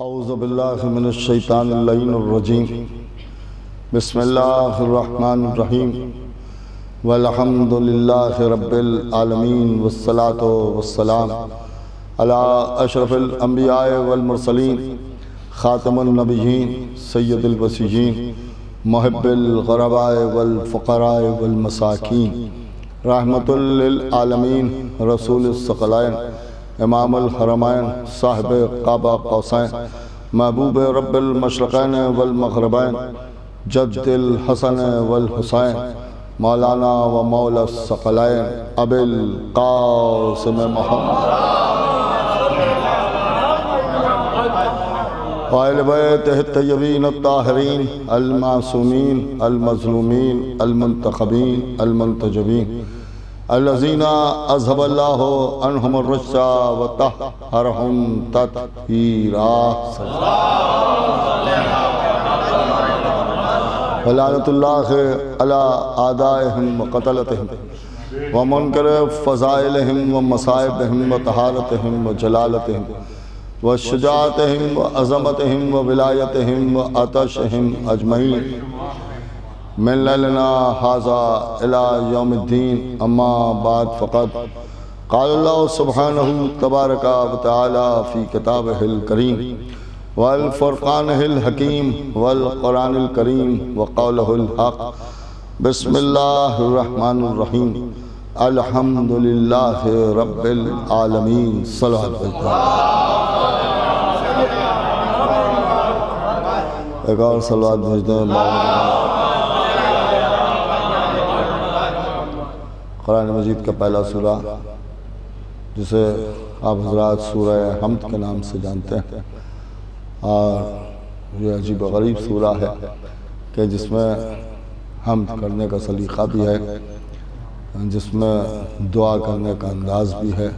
اعوذ باللہ من الشیطان اللعین الرجیم بسم اللہ الرحمن الرحیم والحمد للہ رب العالمین والصلاة والسلام علی اشرف الانبیاء والمرسلین خاتم النبیین سید الوصیین محب الغرباء والفقراء والمساکین رحمت للعالمین رسول الثقلین امام الحرمین صاحب قاب قوسین محبوب رب المشرقین والمغربین جد الحسن والحسین مولانا و مولا الثقلین ابی القاسم محمد وآل بیتہ الطیبین الطاہرین المعصومین المظلومین المنتخبین المنتجبین الذین اذهب اللہ عنہم الرجس وطہرہم تطہیرا ولعنۃ اللہ علی اعدائہم وقتلتہم ومنکر فضائلہم ومصائبہم وطہارتہم وجلالتہم وشجاعتہم وعظمتہم وولایتہم وعطشہم اجمعین من لیلنا حاضا الى یوم الدین اما بعد فقط قال اللہ سبحانہ تبارک و تعالی فی کتابہ الکریم والفرقانہ الحکیم والقرآن الکریم وقولہ الحق بسم اللہ الرحمن الرحیم الحمدللہ رب العالمین صلوات ایک اور صلوات بھیج دیں قرآن مجید کا پہلا سورہ جسے آپ حضرات سورہ حمد کے نام سے جانتے ہیں، اور یہ عجیب و غریب سورہ ہے کہ جس میں حمد کرنے کا سلیقہ بھی ہے، جس میں دعا کرنے کا انداز بھی ہے،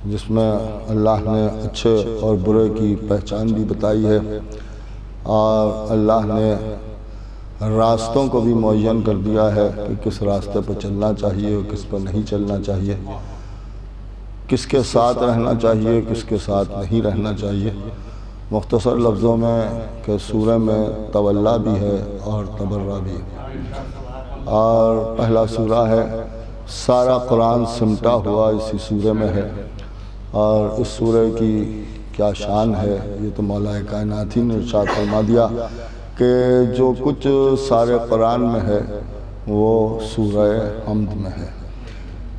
جس میں اللہ نے اچھے اور برے کی پہچان بھی بتائی ہے، اور اللہ نے راستوں کو بھی معین کر دیا ہے کہ کس راستے پر چلنا چاہیے اور کس پر نہیں چلنا چاہیے، کس کے ساتھ رہنا چاہیے کس کے ساتھ نہیں رہنا چاہیے۔ مختصر لفظوں میں کہ سورہ میں تولا بھی ہے اور تبرہ بھی ہے، اور پہلا سورہ ہے، سارا قرآن سمٹا ہوا اسی سورہ میں ہے، اور اس سورہ کی کیا شان ہے یہ تو مولا کائنات ہی نے ارشاد فرما دیا کہ جو کچھ سارے قرآن میں ہے وہ سورہ حمد میں ہے۔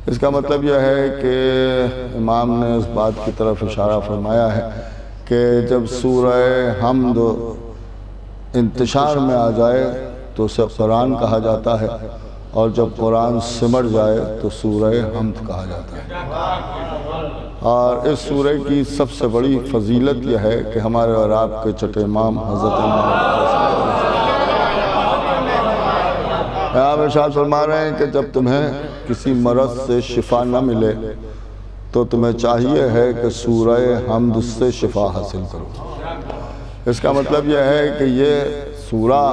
اس کا مطلب یہ ہے کہ امام نے اس بات کی طرف اشارہ فرمایا ہے کہ جب سورہ حمد انتشار میں آ جائے تو اسے قرآن کہا جاتا ہے، اور جب قرآن سمٹ جائے تو سورہ حمد کہا جاتا ہے۔ اور اس سورہ کی سب سے بڑی فضیلت یہ ہے کہ ہمارے اور آپ کے چٹے امام حضرت آپ ارشاد فرما رہے ہیں کہ جب تمہیں کسی مرض سے شفا نہ ملے تو تمہیں چاہیے ہے کہ سورہ حمد سے شفا حاصل کرو۔ اس کا مطلب یہ ہے کہ یہ سورہ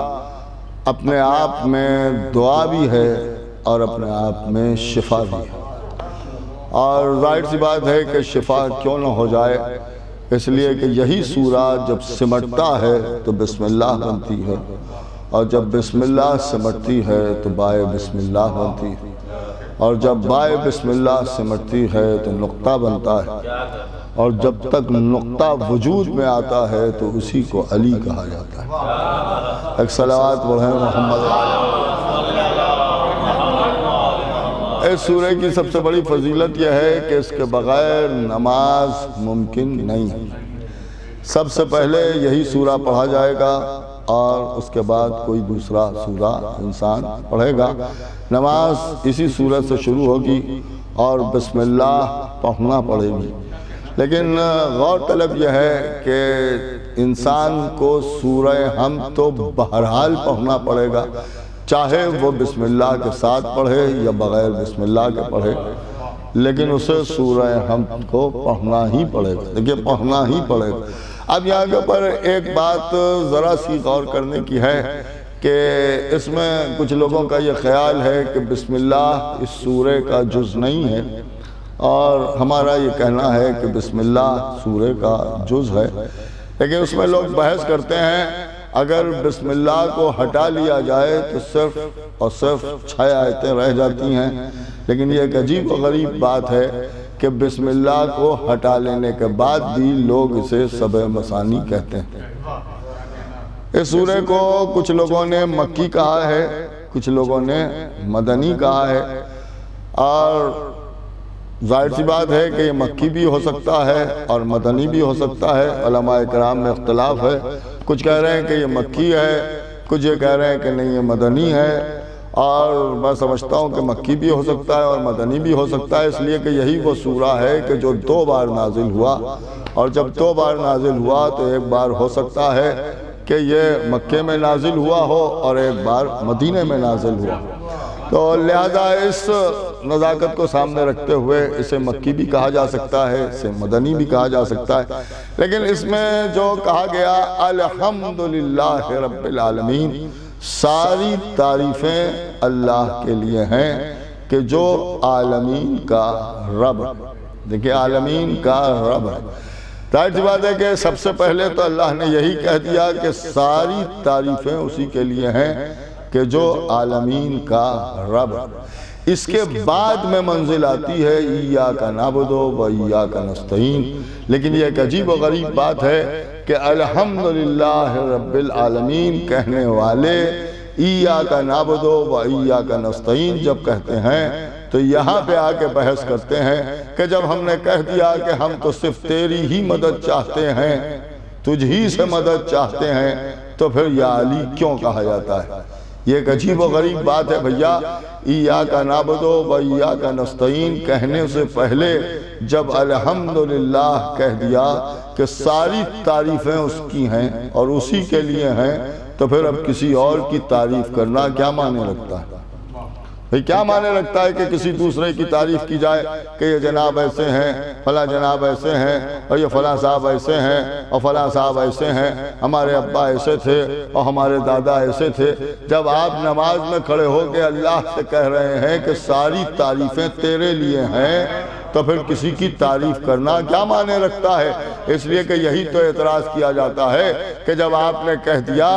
اپنے آپ میں دعا بھی ہے اور اپنے آپ میں شفا بھی ہے، اور ظاہر سی بات ہے کہ شفا کیوں نہ ہو جائے، اس لیے کہ یہی سورہ جب سمٹتا ہے تو بسم اللہ بنتی ہے، اور جب بسم اللہ سمٹتی ہے تو بائے بسم اللہ بنتی ہے، اور جب بائے بسم اللہ سمٹتی ہے تو نقطہ بنتا ہے، اور جب تک نقطہ وجود میں آتا ہے تو اسی کو علی کہا جاتا ہے۔ ایک صلوات پڑھیں محمد۔ اس سورہ کی سب سے بڑی فضیلت یہ ہے کہ اس کے بغیر نماز ممکن نہیں ہے۔ سب سے پہلے یہی سورہ پڑھا جائے گا اور اس کے بعد کوئی دوسرا سورہ انسان پڑھے گا۔ نماز اسی سورہ سے شروع ہوگی اور بسم اللہ پڑھنا پڑے گی، لیکن غور طلب یہ ہے کہ انسان کو سورہ حمد تو بہرحال پڑھنا پڑے گا، چاہے وہ بسم اللہ کے ساتھ پڑھے یا بغیر بسم اللہ کے پڑھے، لیکن اسے سورہ حمد کو پڑھنا ہی پڑے گا، دیکھیے پڑھنا ہی پڑے گا۔ اب یہاں کے پر ایک بات ذرا سی غور کرنے کی ہے کہ اس میں کچھ لوگوں کا یہ خیال ہے کہ بسم اللہ اس سورہ کا جز نہیں ہے، اور ہمارا یہ کہنا ہے کہ بسم اللہ سورہ کا جز ہے۔ لیکن اس میں لوگ بحث کرتے ہیں اگر بسم اللہ کو ہٹا لیا جائے تو صرف اور صرف 6 آیتیں رہ جاتی ہیں، لیکن یہ ایک عجیب و غریب بات ہے کہ بسم اللہ کو ہٹا لینے کے بعد بھی لوگ اسے سبع مثانی کہتے ہیں۔ اس سورہ کو کچھ لوگوں نے مکی کہا ہے، کچھ لوگوں نے مدنی کہا ہے، اور ظاہر سی بات ہے کہ یہ مکی بھی ہو سکتا ہے اور مدنی بھی ہو سکتا ہے، علماء کرام میں اختلاف ہے۔ کچھ کہہ رہے ہیں کہ یہ مکی ہے، کچھ یہ کہہ رہے ہیں کہ نہیں یہ مدنی ہے، اور میں سمجھتا ہوں کہ مکی بھی ہو سکتا ہے اور مدنی بھی ہو سکتا ہے، اس لیے کہ یہی وہ سورہ ہے کہ جو 2 بار نازل ہوا، اور جب 2 بار نازل ہوا تو ایک بار ہو سکتا ہے کہ یہ مکے میں نازل ہوا ہو اور ایک بار مدینے میں نازل ہوا۔ تو لہذا اس نزاکت کو سامنے رکھتے ہوئے اسے مکی بھی کہا جا سکتا ہے، اسے مدنی بھی کہا جا سکتا ہے، لیکن اس میں جو کہا گیا الحمدللہ رب العالمین، ساری تعریفیں اللہ کے لیے ہیں کہ جو عالمین کا رب، دیکھیں عالمین کا رب ہے۔ ظاہر سی بات ہے کہ سب سے پہلے تو اللہ نے یہی کہہ دیا کہ ساری تعریفیں اسی کے لیے ہیں کہ جو عالمین کا رب۔ اس کے بعد میں منزل آتی ہے ایاک نعبد و ایاک نستعین، لیکن یہ ایک عجیب و غریب بات ہے کہ الحمدللہ رب العالمین کہنے والے ایاک نعبد و ایاک نستعین جب کہتے ہیں تو یہاں پہ آ کے بحث کرتے ہیں کہ جب ہم نے کہہ دیا کہ ہم تو صرف تیری ہی مدد چاہتے ہیں، تجھ ہی سے مدد چاہتے ہیں، تو پھر یا علی کیوں کہا جاتا ہے؟ یہ ایک عجیب و غریب بات ہے بھیا۔ ایاک نعبد و ایاک نستعین کہنے سے پہلے جب الحمدللہ کہہ دیا کہ ساری تعریفیں اس کی ہیں اور اسی کے لیے ہیں، تو پھر اب کسی اور کی تعریف کرنا کیا معنی رکھتا ہے؟ بھئی کیا معنی رکھتا ہے کہ کسی دوسرے کی تعریف کی جائے کہ یہ جناب ایسے ہیں، فلاں جناب ایسے ہیں، اور یہ فلاں صاحب ایسے ہیں، اور فلاں صاحب ایسے ہیں، ہمارے ابا ایسے تھے اور ہمارے دادا ایسے تھے۔ جب آپ نماز میں کھڑے ہو کے اللہ سے کہہ رہے ہیں کہ ساری تعریفیں تیرے لیے ہیں، تو پھر کسی کی تعریف کرنا کیا معنی رکھتا ہے؟ اس لیے کہ یہی تو اعتراض کیا جاتا ہے کہ جب آپ نے کہہ دیا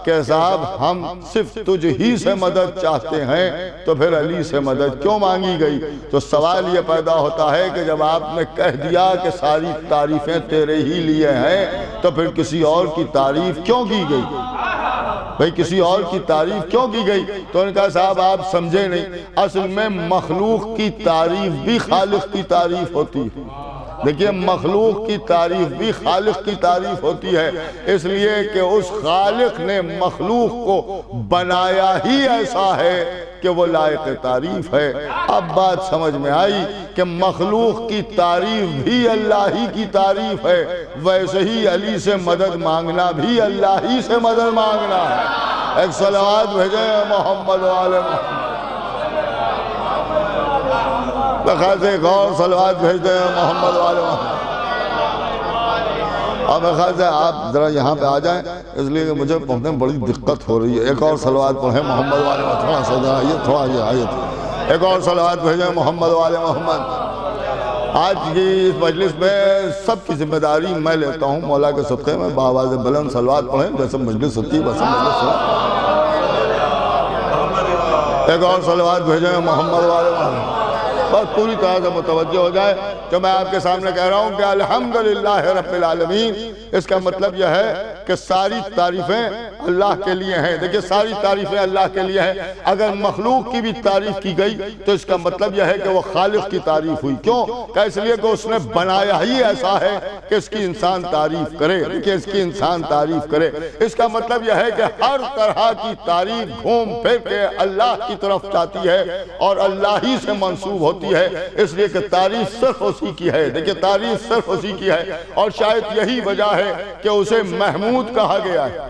کہ صاحب ہم صرف تجھ ہی سے مدد چاہتے ہیں، تو پھر علی سے مدد کیوں مانگی گئی؟ تو سوال یہ پیدا ہوتا ہے کہ جب آپ نے کہہ دیا کہ ساری تعریفیں تیرے ہی لیے ہیں، تو پھر کسی اور کی تعریف کیوں کی گئی؟ بھئی کسی اور کی تعریف کیوں کی گئی؟ تو ان کا صاحب آپ سمجھے نہیں، اصل میں مخلوق کی تعریف بھی خالق کی تعریف ہوتی ہے۔ دیکھیے مخلوق کی تعریف بھی خالق کی تعریف ہوتی ہے، اس لیے کہ اس خالق نے مخلوق کو بنایا ہی ایسا ہے کہ وہ لائق تعریف ہے۔ اب بات سمجھ میں آئی کہ مخلوق کی تعریف بھی اللہ ہی کی تعریف ہے، ویسے ہی علی سے مدد مانگنا بھی اللہ ہی سے مدد مانگنا ہے۔ ایک صلوات بھیجیں محمد والے محمد، لخواہ سے ایک اور صلوات بھیج دیں محمد والے محمد۔ اب خواہ سے آپ ذرا یہاں پہ آ جائیں، اس لیے کہ مجھے پہنچنے میں بڑی دقت ہو رہی ہے۔ ایک اور صلوات پڑھیں محمد والے محمد، تھوڑا سا تھوڑا یہ آیت، ایک اور صلوات بھیجیں محمد والے محمد۔ آج کی اس مجلس میں سب کی ذمہ داری میں لیتا ہوں، مولا کے صدقے میں بآواز بلند صلوات پڑھیں، جیسے مجلس ہوتی ہے ویسے مجلس سنیں۔ ایک اور صلوات بھیجیں محمد والے محمد، بس پوری طرح سے متوجہ ہو جائے جو میں آپ کے سامنے کہہ رہا ہوں کہ الحمدللہ رب العالمین، اس کا مطلب یہ ہے کہ ساری تعریفیں اللہ کے لیے ہیں۔ دیکھیں ساری تعریفیں اللہ کے لیے ہیں، اگر مخلوق کی بھی تعریف کی گئی تو اس کا مطلب یہ ہے کہ وہ خالق کی تعریف ہوئی۔ کیوں؟ کہ اس لیے کہ اس نے بنایا ہی ایسا ہے کہ اس کی انسان تعریف کرے، کہ اس کی انسان تعریف کرے۔ اس کا مطلب یہ ہے کہ ہر طرح کی تعریف گھوم پھر کے اللہ کی طرف جاتی ہے اور اللہ ہی سے منسوب ہوتی ہے، اس لیے کہ تعریف صرف اسی کی ہے۔ دیکھیں تعریف صرف اسی کی ہے، اور شاید یہی وجہ ہے کہ اسے محمود کہا گیا ہے۔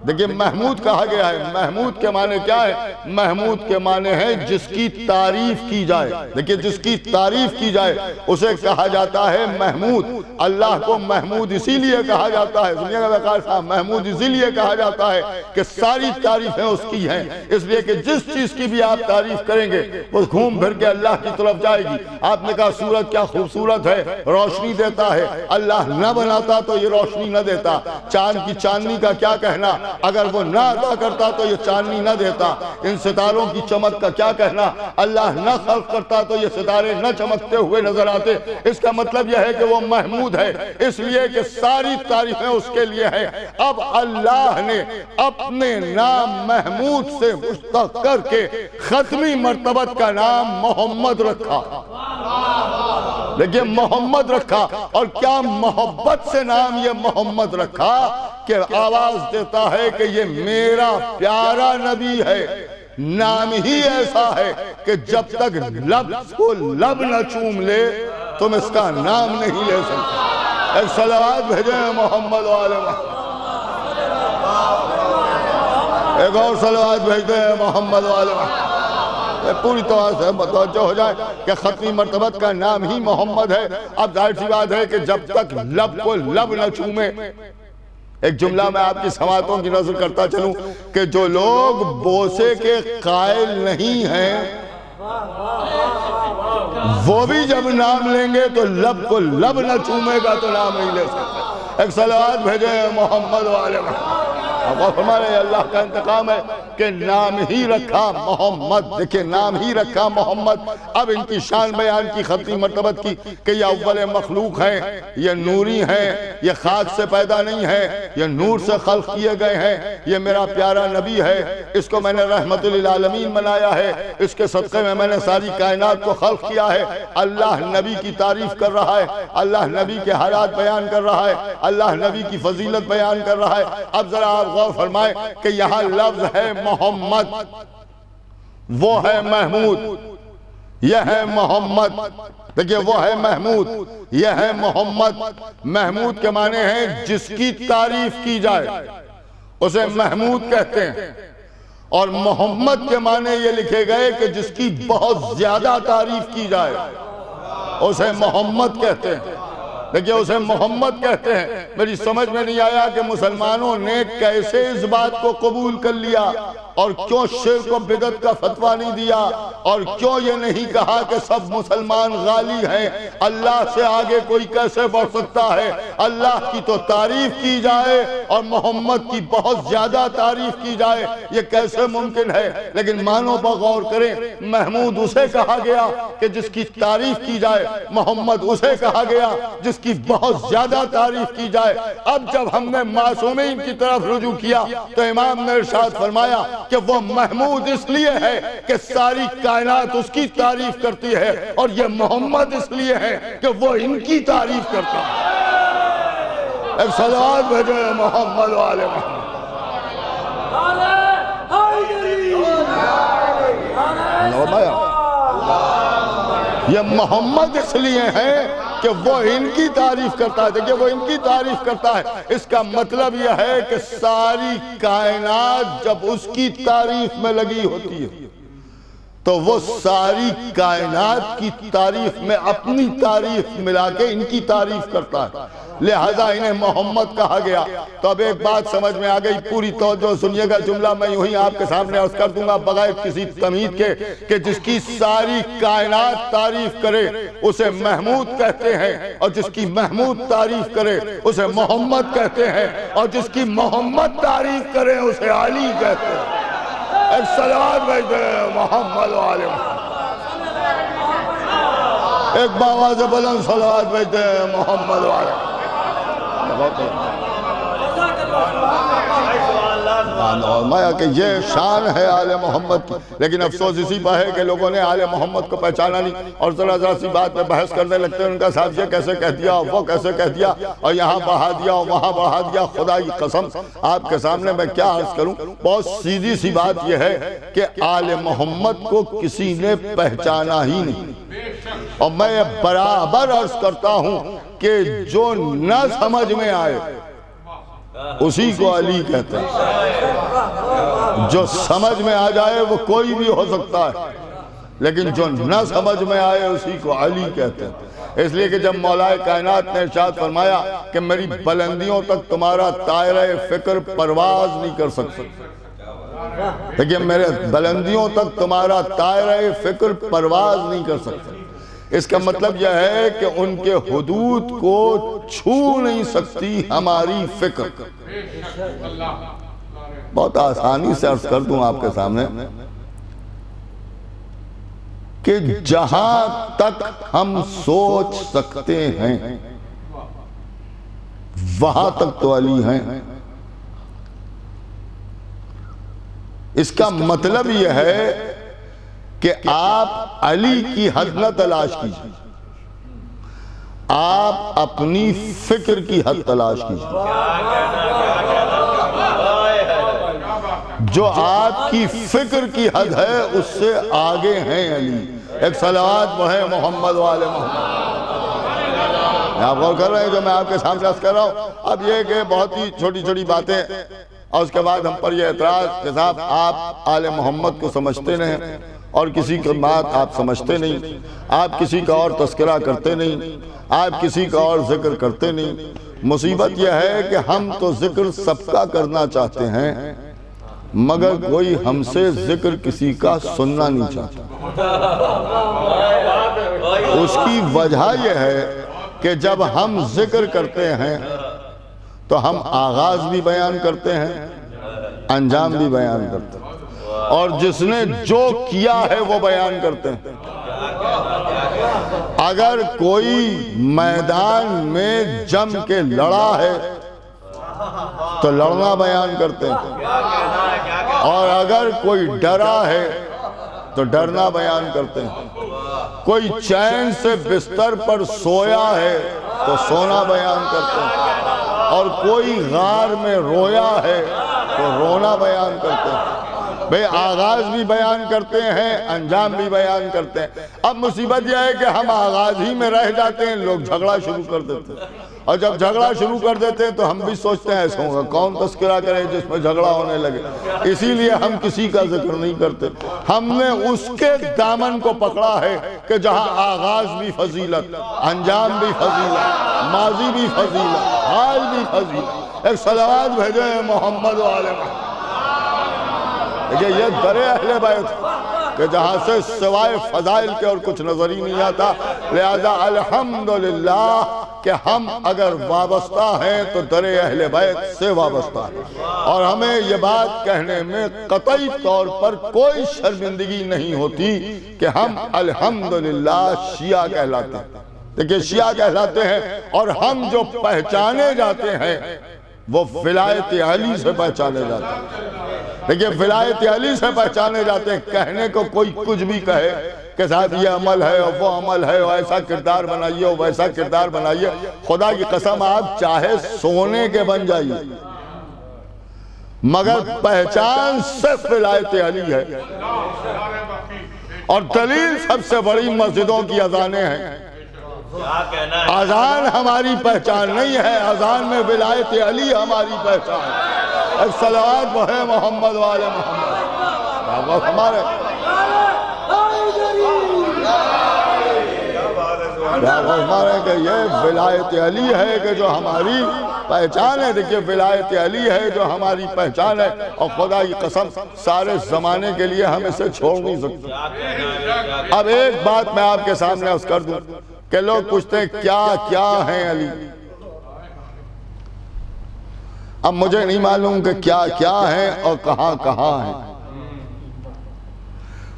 دیکھیں محمود کہا گیا ہے، محمود کے معنی کیا ہے؟ محمود کے معنی ہے جس کی تعریف کی جائے۔ دیکھیں جس کی تعریف کی جائے اسے کہا جاتا ہے محمود۔ اللہ کو محمود اسی لیے کہا جاتا ہے، سنیے گا وقار صاحب، محمود اسی لیے کہا جاتا ہے کہ ساری تعریفیں اس کی ہیں، اس لیے کہ جس چیز کی بھی آپ تعریف کریں گے وہ گھوم پھر کے اللہ کی طرف جائے گی۔ آپ نے کہا سورج کیا خوبصورت ہے، روشنی دیتا ہے، اللہ نہ بناتا تو یہ روشنی نہ دیتا۔ چاند کی چاندنی کا کیا کہنا، اگر وہ نہ عطا کرتا تو یہ چاندنی نہ دیتا۔ ان ستاروں کی چمک کا کیا کہنا، اللہ نہ خلق کرتا تو یہ ستارے نہ چمکتے ہوئے نظر آتے۔ اس کا مطلب یہ ہے کہ وہ محمود ہے، اس لیے کہ ساری تعریفیں اس کے لیے ہیں۔ اب اللہ نے اپنے نام محمود سے مشتق کر کے ختمی مرتبت کا نام محمد رکھا۔ لیکن محمد رکھا، اور کیا محبت سے نام یہ محمد رکھا کہ آواز دیتا ہے کہ یہ میرا پیارا نبی ہے۔ نام ہی ایسا ہے کہ جب تک لفظ کو لب نہ چوم لے تم اس کا نام نہیں لے سکتے۔ ایک صلوات بھیجیں محمد و آل محمد، ایک اور صلوات بھیج دیں محمد و آل محمد۔ پوری طور سے متوجہ ہو جائے کہ ختمی مرتبت کا نام ہی محمد ہے۔ اب ظاہر سی بات ہے کہ جب تک لب کو لب نہ چومے، ایک جملہ میں آپ کی سماعتوں کی نظر کرتا چلوں کہ جو لوگ بوسے کے قائل نہیں ہیں وہ بھی جب نام لیں گے تو لب کو لب نہ چومے گا تو نام نہیں لے سکتے۔ ایک صلوات بھیجیں محمد و آل محمد۔ ہمارے اللہ کا انتقام ہے کہ نام ہی رکھا محمد۔ دیکھیں نام ہی رکھا محمد۔ اب ان کی شان بیان کی ختمی مرتبت کی کہ یہ اول مخلوق ہیں، یہ نوری ہیں، یہ خاک سے پیدا نہیں ہے، یہ نور سے خلق کیے گئے ہیں، یہ میرا پیارا نبی ہے، اس کو میں نے رحمت للعالمین بنایا ہے، اس کے صدقے میں میں نے ساری کائنات کو خلق کیا ہے۔ اللہ نبی کی تعریف کر رہا ہے، اللہ نبی کے حالات بیان کر رہا ہے، اللہ نبی کی فضیلت بیان کر رہا ہے۔ اب ذرا آپ غور فرمائیں کہ یہاں لفظ ہے محمد، وہ ہے محمود، یہ ہے محمد۔ دیکھیں وہ ہے محمود، یہ ہے محمد۔ محمود کے معنی ہیں جس کی تعریف کی جائے اسے محمود کہتے ہیں، اور محمد کے معنی یہ لکھے گئے کہ جس کی بہت زیادہ تعریف کی جائے اسے محمد کہتے ہیں۔ دیکھیں اسے محمد کہتے ہیں۔ میری سمجھ میں نہیں آیا کہ مسلمانوں نے کیسے اس بات کو قبول کر لیا، اور کیوں شرک و بدعت کا فتویٰ نہیں دیا، اور کیوں یہ نہیں کہا کہ سب مسلمان غالی ہیں، اللہ سے آگے کوئی کیسے بڑھ سکتا ہے۔ اللہ کی تو تعریف کی جائے اور محمد کی بہت زیادہ تعریف کی جائے، یہ کیسے ممکن ہے؟ لیکن معنوں پر غور کریں، محمود اسے کہا گیا کہ جس کی تعریف کی جائے، محمد اسے کہا گیا جس کی بہت زیادہ تعریف کی جائے۔ اب جب ہم نے معصومین کی طرف رجوع کیا تو امام نے ارشاد فرمایا کہ وہ محمود اس لیے ہے کہ ساری کائنات اس کی تعریف کرتی ہے، اور یہ محمد اس لیے ہے کہ وہ ان کی تعریف کرتا ہے۔ ایک صلوات بھیجیں محمد و آل محمد۔ یہ محمد اس لیے ہے کہ وہ ان کی تعریف کرتا ہے۔ دیکھیں وہ ان کی تعریف کرتا ہے، اس کا مطلب یہ ہے کہ ساری کائنات جب اس کی تعریف میں لگی ہوتی ہے تو وہ ساری کائنات کی تعریف میں اپنی تعریف ملا کے ان کی تعریف کرتا ہے، لہذا انہیں محمد کہا گیا۔ تو اب ایک بات سمجھ میں آ گئی، پوری توجہ سنیے گا، جملہ میں یوں ہی آپ کے سامنے عرض کر دوں گا بغیر کسی تمہید کے کہ جس کی ساری کائنات تعریف کرے اسے محمود کہتے ہیں، اور جس کی محمود تعریف کرے اسے محمد کہتے ہیں، اور جس کی محمد تعریف کرے اسے علی کہتے ہیں۔ ایک صلوات بھیج دیں محمد و آل محمد، ایک باواز بلند صلوات بھیج دیں محمد و آل محمد۔ مایا کہ یہ شان ہے آل محمد کی، لیکن افسوس اسی پر ہے کہ لوگوں نے آل محمد کو پہچانا نہیں، اور ذرا سی بات پہ بحث کرنے لگتے ہیں، ان کا صاحب یہ کیسے کہہ دیا، وہ کیسے کہہ دیا، اور یہاں بڑھا دیا وہاں بڑھا دیا۔ خدا کی قسم آپ کے سامنے میں کیا عرض کروں، بہت سیدھی سی بات یہ ہے کہ آل محمد کو کسی نے پہچانا ہی نہیں، اور میں برابر عرض کرتا ہوں کہ جو نہ سمجھ میں آئے اسی کو علی کہتے ہیں۔ جو سمجھ میں آ جائے وہ کوئی بھی ہو سکتا ہے، لیکن جو نہ سمجھ میں آئے اسی کو علی کہتے ہیں۔ اس لیے کہ جب مولا کائنات نے ارشاد فرمایا کہ میری بلندیوں تک تمہارا طائرہ فکر پرواز نہیں کر سکتا، لیکن میرے بلندیوں تک تمہارا طائرہ فکر پرواز نہیں کر سکتا، اس کا مطلب یہ ہے کہ ان کے حدود کو چھو نہیں سکتی ہماری فکر۔ بہت آسانی سے عرض کر دوں آپ کے سامنے کہ جہاں تک ہم سوچ سکتے ہیں وہاں تک تو علی ہیں۔ اس کا مطلب یہ ہے کہ آپ علی کی حد نہ تلاش کیجیے، آپ اپنی فکر کی حد تلاش کیجیے۔ جو آپ کی فکر کی حد ہے اس سے آگے ہیں علی۔ ایک صلوات پڑھیں محمد وآل محمد۔ آپ غور کر رہے ہیں جو میں آپ کے سامنے عرض کر رہا ہوں؟ اب یہ کہ بہت ہی چھوٹی چھوٹی باتیں، اور اس کے بعد ہم پر یہ اعتراض کہ صاحب آپ آل محمد کو سمجھتے نہیں، اور کسی کی بات آپ سمجھتے نہیں، آپ کسی کا اور تذکرہ کرتے نہیں، آپ کسی کا اور ذکر کرتے نہیں۔ مصیبت یہ ہے کہ ہم تو ذکر سب کا کرنا چاہتے ہیں، مگر کوئی ہم سے ذکر کسی کا سننا نہیں چاہتا۔ اس کی وجہ یہ ہے کہ جب ہم ذکر کرتے ہیں تو ہم آغاز بھی بیان کرتے ہیں، انجام بھی بیان کرتے ہیں، اور جس نے جو کیا ہے وہ بیان کرتے ہیں۔ اگر کوئی میدان میں جم کے لڑا ہے تو لڑنا بیان کرتے ہیں، اور اگر کوئی ڈرا ہے تو ڈرنا بیان کرتے ہیں۔ کوئی چین سے بستر پر سویا ہے تو سونا بیان کرتے ہیں، اور کوئی غار میں رویا ہے تو رونا بیان کرتے ہیں۔ بھئی آغاز بھی بیان کرتے ہیں، انجام بھی بیان کرتے ہیں۔ اب مصیبت یہ ہے کہ ہم آغاز ہی میں رہ جاتے ہیں، لوگ جھگڑا شروع کر دیتے ہیں، اور جب جھگڑا شروع کر دیتے ہیں تو ہم بھی سوچتے ہیں ایسا ہوگا، کون تذکرہ کرے جس میں جھگڑا ہونے لگے، اسی لیے ہم کسی کا ذکر نہیں کرتے۔ ہم نے اس کے دامن کو پکڑا ہے کہ جہاں آغاز بھی فضیلت، انجام بھی فضیلت، ماضی بھی فضیلت، حال بھی فضیلت۔ ایک صلوات بھیجیں محمد وآل محمد۔ دیکھیں یہ در اہل بیت کہ جہاں سے سوائے فضائل کے اور کچھ نظر ہی نہیں آتا، لہذا الحمدللہ کہ ہم اگر وابستہ ہیں تو در اہل بیت سے وابستہ ہیں، اور ہمیں یہ بات کہنے میں قطعی طور پر کوئی شرمندگی نہیں ہوتی کہ ہم الحمدللہ شیعہ کہلاتے ہیں۔ دیکھیں شیعہ کہلاتے ہیں، اور ہم جو پہچانے جاتے ہیں وہ ولایت علی سے پہچانے جاتے ہیں۔ دیکھیں ولایت علی سے پہچانے جاتے ہیں، کہنے کو کوئی کچھ بھی کہے کہ صاحب یہ عمل ہے اور وہ عمل ہے، اور ایسا کردار بنائیے اور ویسا کردار بنائیے۔ خدا کی قسم آپ چاہے سونے کے بن جائیے، مگر پہچان صرف ولایت علی ہے۔ اور دلیل سب سے بڑی مسجدوں کی اذانیں ہیں۔ اذان ہماری پہچان نہیں ہے، اذان میں ولایت علی ہماری پہچان ہے۔ ایک صلوات پڑھیں محمد وآل محمد۔ ہمارے کہ یہ ولایت علی ہے کہ جو ہماری پہچان ہے۔ دیکھیے ولایت علی ہے جو ہماری پہچان ہے، اور خدا کی قسم سارے زمانے کے لیے ہم اسے چھوڑ نہیں سکتے۔ اب ایک بات میں آپ کے سامنے عرض کر دوں کہ لوگ پوچھتے ہیں کیا کیا ہیں علی۔ اب مجھے نہیں معلوم کہ کیا کیا ہیں اور کہاں کہاں ہیں۔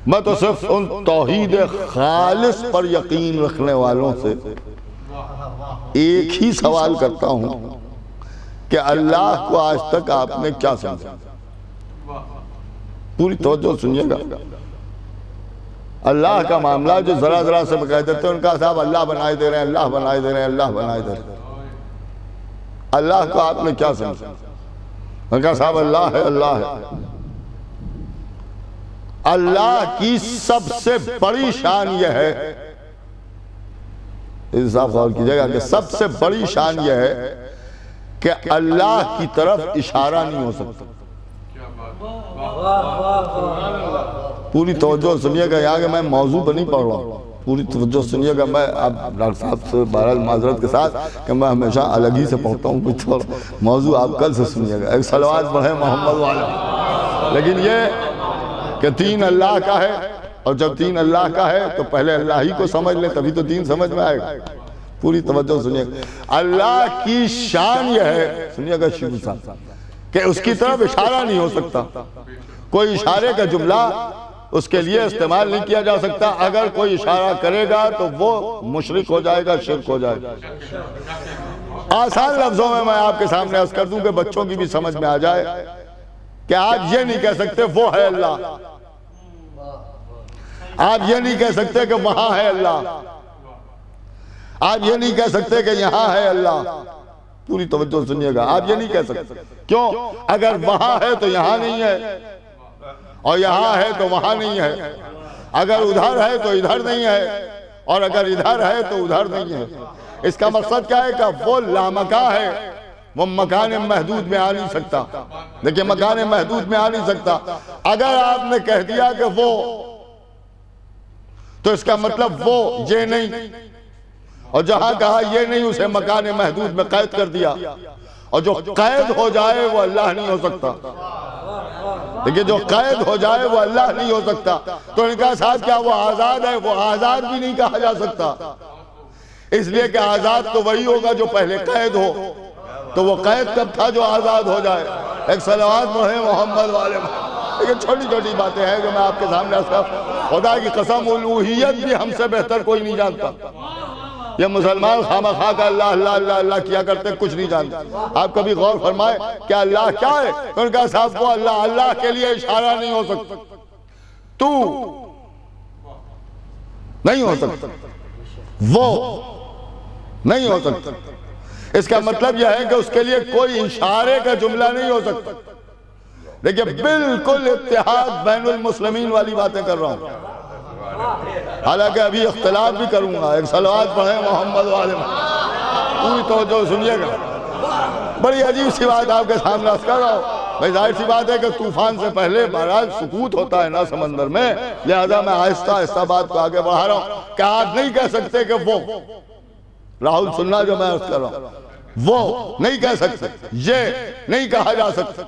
میں تو صرف ان توحید خالص پر یقین رکھنے والوں سے ایک ہی سوال کرتا ہوں کہ اللہ کو آج تک آپ نے کیا سمجھا؟ پوری توجہ سنیے گا۔ اللہ کا معاملہ جو ذرا ذرا سے کہہ دیتے ہیں، ان کا صاحب اللہ بنائے دے رہے ہیں، اللہ بنائے دے رہے ہیں، اللہ بنائے دے رہے ہیں۔ اللہ کو آپ نے کیا سمجھا؟ ان کا صاحب اللہ ہے، اللہ ہے۔ اللہ کی سب سے بڑی شان یہ ہے، اس صاحب غور کیجئے گا کہ سب سے بڑی شان یہ ہے کہ اللہ کی طرف اشارہ نہیں ہو سکتا. پوری توجہ سنیے گا، یہاں کہ میں موضوع پر نہیں پڑھ رہا ہوں، پوری توجہ سنیے گا. میں اب ڈاکٹر صاحب سے بہرحال معذرت کے ساتھ کہ میں ہمیشہ الگ ہی سے پڑھتا ہوں، کچھ موضوع آپ کل سے سنیے گا. ایک صلوات پڑھیں محمد والے. لیکن یہ کہ دین اللہ کا ہے، اور جب دین اللہ کا ہے تو پہلے اللہ ہی کو سمجھ لیں، تبھی تو دین سمجھ میں آئے گا. پوری توجہ سنیے گا. اللہ کی شان یہ ہے، سنیے گا شیخ صاحب، کہ اس کی طرف اشارہ نہیں ہو سکتا. کوئی اشارے کا جملہ اس کے لیے استعمال نہیں کیا جا سکتا. اگر کوئی اشارہ کرے گا تو وہ مشرک ہو جائے گا، شرک ہو جائے گا. آسان لفظوں میں آپ کے سامنے عرض کر دوں کہ بچوں کی بھی سمجھ میں آ جائے کہ آپ یہ نہیں کہہ سکتے وہ ہے اللہ، آپ یہ نہیں کہہ سکتے کہ وہاں ہے اللہ، آپ یہ نہیں کہہ سکتے کہ یہاں ہے اللہ. پوری توجہ سنیے گا، آپ یہ نہیں کہہ سکتے. کیوں؟ اگر وہاں ہے تو یہاں نہیں ہے، اور یہاں ہے تو وہاں نہیں ہے. اگر ادھر ہے تو ادھر نہیں ہے، اور اگر ادھر ہے تو ادھر نہیں ہے. اس کا مقصد کیا ہے کہ وہ لامکان ہے، وہ مکان محدود میں آ نہیں سکتا. دیکھیں مکان محدود میں آ نہیں سکتا. اگر آپ نے کہہ دیا کہ وہ، تو اس کا مطلب وہ یہ نہیں، اور جہاں کہا یہ نہیں اسے مکان محدود میں قید کر دیا. اور جو قید ہو جائے وہ اللہ نہیں ہو سکتا. لیکن جو قید ہو جائے وہ اللہ نہیں ہو سکتا. تو ان کا ساتھ کیا وہ آزاد ہے؟ وہ آزاد بھی نہیں کہا جا سکتا، اس لیے کہ آزاد تو وہی ہوگا جو پہلے قید ہو. تو وہ قید کب تھا جو آزاد ہو جائے؟ ایک صلوات پڑھیں محمد والے. لیکن چھوٹی چھوٹی باتیں ہیں جو میں آپ کے سامنے خدا کی قسم الوہیت بھی ہم سے بہتر کوئی نہیں جانتا. یہ مسلمان خامخواہ کا اللہ اللہ اللہ اللہ کیا کرتے کچھ نہیں جانتے. آپ کبھی غور فرمائے کہ اللہ کیا ہے؟ ان کا صاحب وہ اللہ، اللہ کے لیے اشارہ نہیں ہو سکتا، تو نہیں ہو سکتا، وہ نہیں ہو سکتا. اس کا مطلب یہ ہے کہ اس کے لیے کوئی اشارے کا جملہ نہیں ہو سکتا. دیکھیں بالکل اتحاد بین المسلمین والی باتیں کر رہا ہوں، حالانکہ ابھی اختلاف بھی کروں گا. ایک صلوات پڑھیں محمد والے. پوری توجہ سنیے گا. بڑی عجیب سی بات آپ کے سامنے عرض کر رہا ہوں. بھئی ظاہر سی بات ہے کہ طوفان سے پہلے بہرحال سکوت ہوتا ہے نا سمندر میں، لہذا میں آہستہ آہستہ بات کو آگے بڑھا رہا ہوں کہ آپ نہیں کہہ سکتے کہ وہ، راہل سننا جو میں عرض کر رہا ہوں، وہ نہیں کہہ سکتے، یہ نہیں کہا جا سکتا.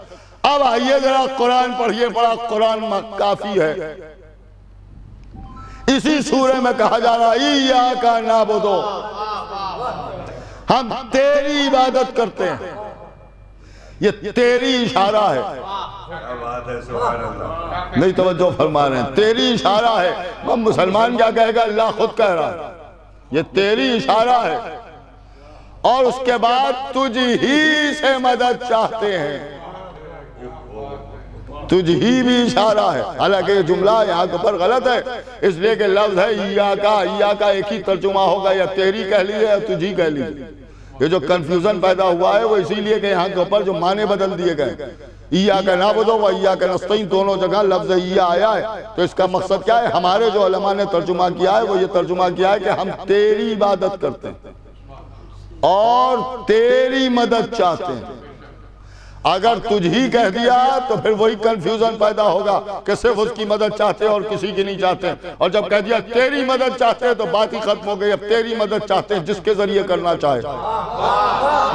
اب آئیے ذرا قرآن پڑھیے، بڑا قرآن کافی ہے. اسی سورہ میں کہا جا رہا ایاک نعبد، ہم تیری عبادت کرتے ہیں. یہ تیری اشارہ ہے، نہیں توجہ فرما رہے ہیں. تیری اشارہ ہے. ہم مسلمان کیا کہے گا؟ اللہ خود کہہ رہا ہے یہ تیری اشارہ ہے، اور اس کے بعد تجھ ہی سے مدد چاہتے ہیں. تجھ ہی بھی اشارہ ہے. حالانکہ یہ جملہ یہاں کے اوپر غلط ہے، اس لیے کہ لفظ ہے ایاکا. ایاکا ایک ہی ترجمہ ہوگا، یا تیری کہہ لیجئے یا تجھ ہی کہہ لیجئے. یہ جو کنفیوژن پیدا ہوا ہے وہ اسی لیے کہ یہاں کے اوپر جو معنی بدل دیے گئے. ایاک نعبد و ایاک نستعین دونوں جگہ لفظ ایا آیا ہے. تو اس کا مقصد کیا ہے؟ ہمارے جو علماء نے ترجمہ کیا ہے وہ یہ ترجمہ کیا ہے کہ ہم تیری عبادت کرتے ہیں اور تیری مدد چاہتے ہیں. اگر تجھ ہی کہہ دیا تو پھر وہی کنفیوژن پیدا ہوگا کہ صرف اس کی مدد چاہتے اور کسی کی نہیں چاہتے. اور جب کہہ دیا تیری مدد چاہتے تو بات ہی ختم ہو گئی. اب تیری مدد چاہتے جس کے ذریعے کرنا چاہے.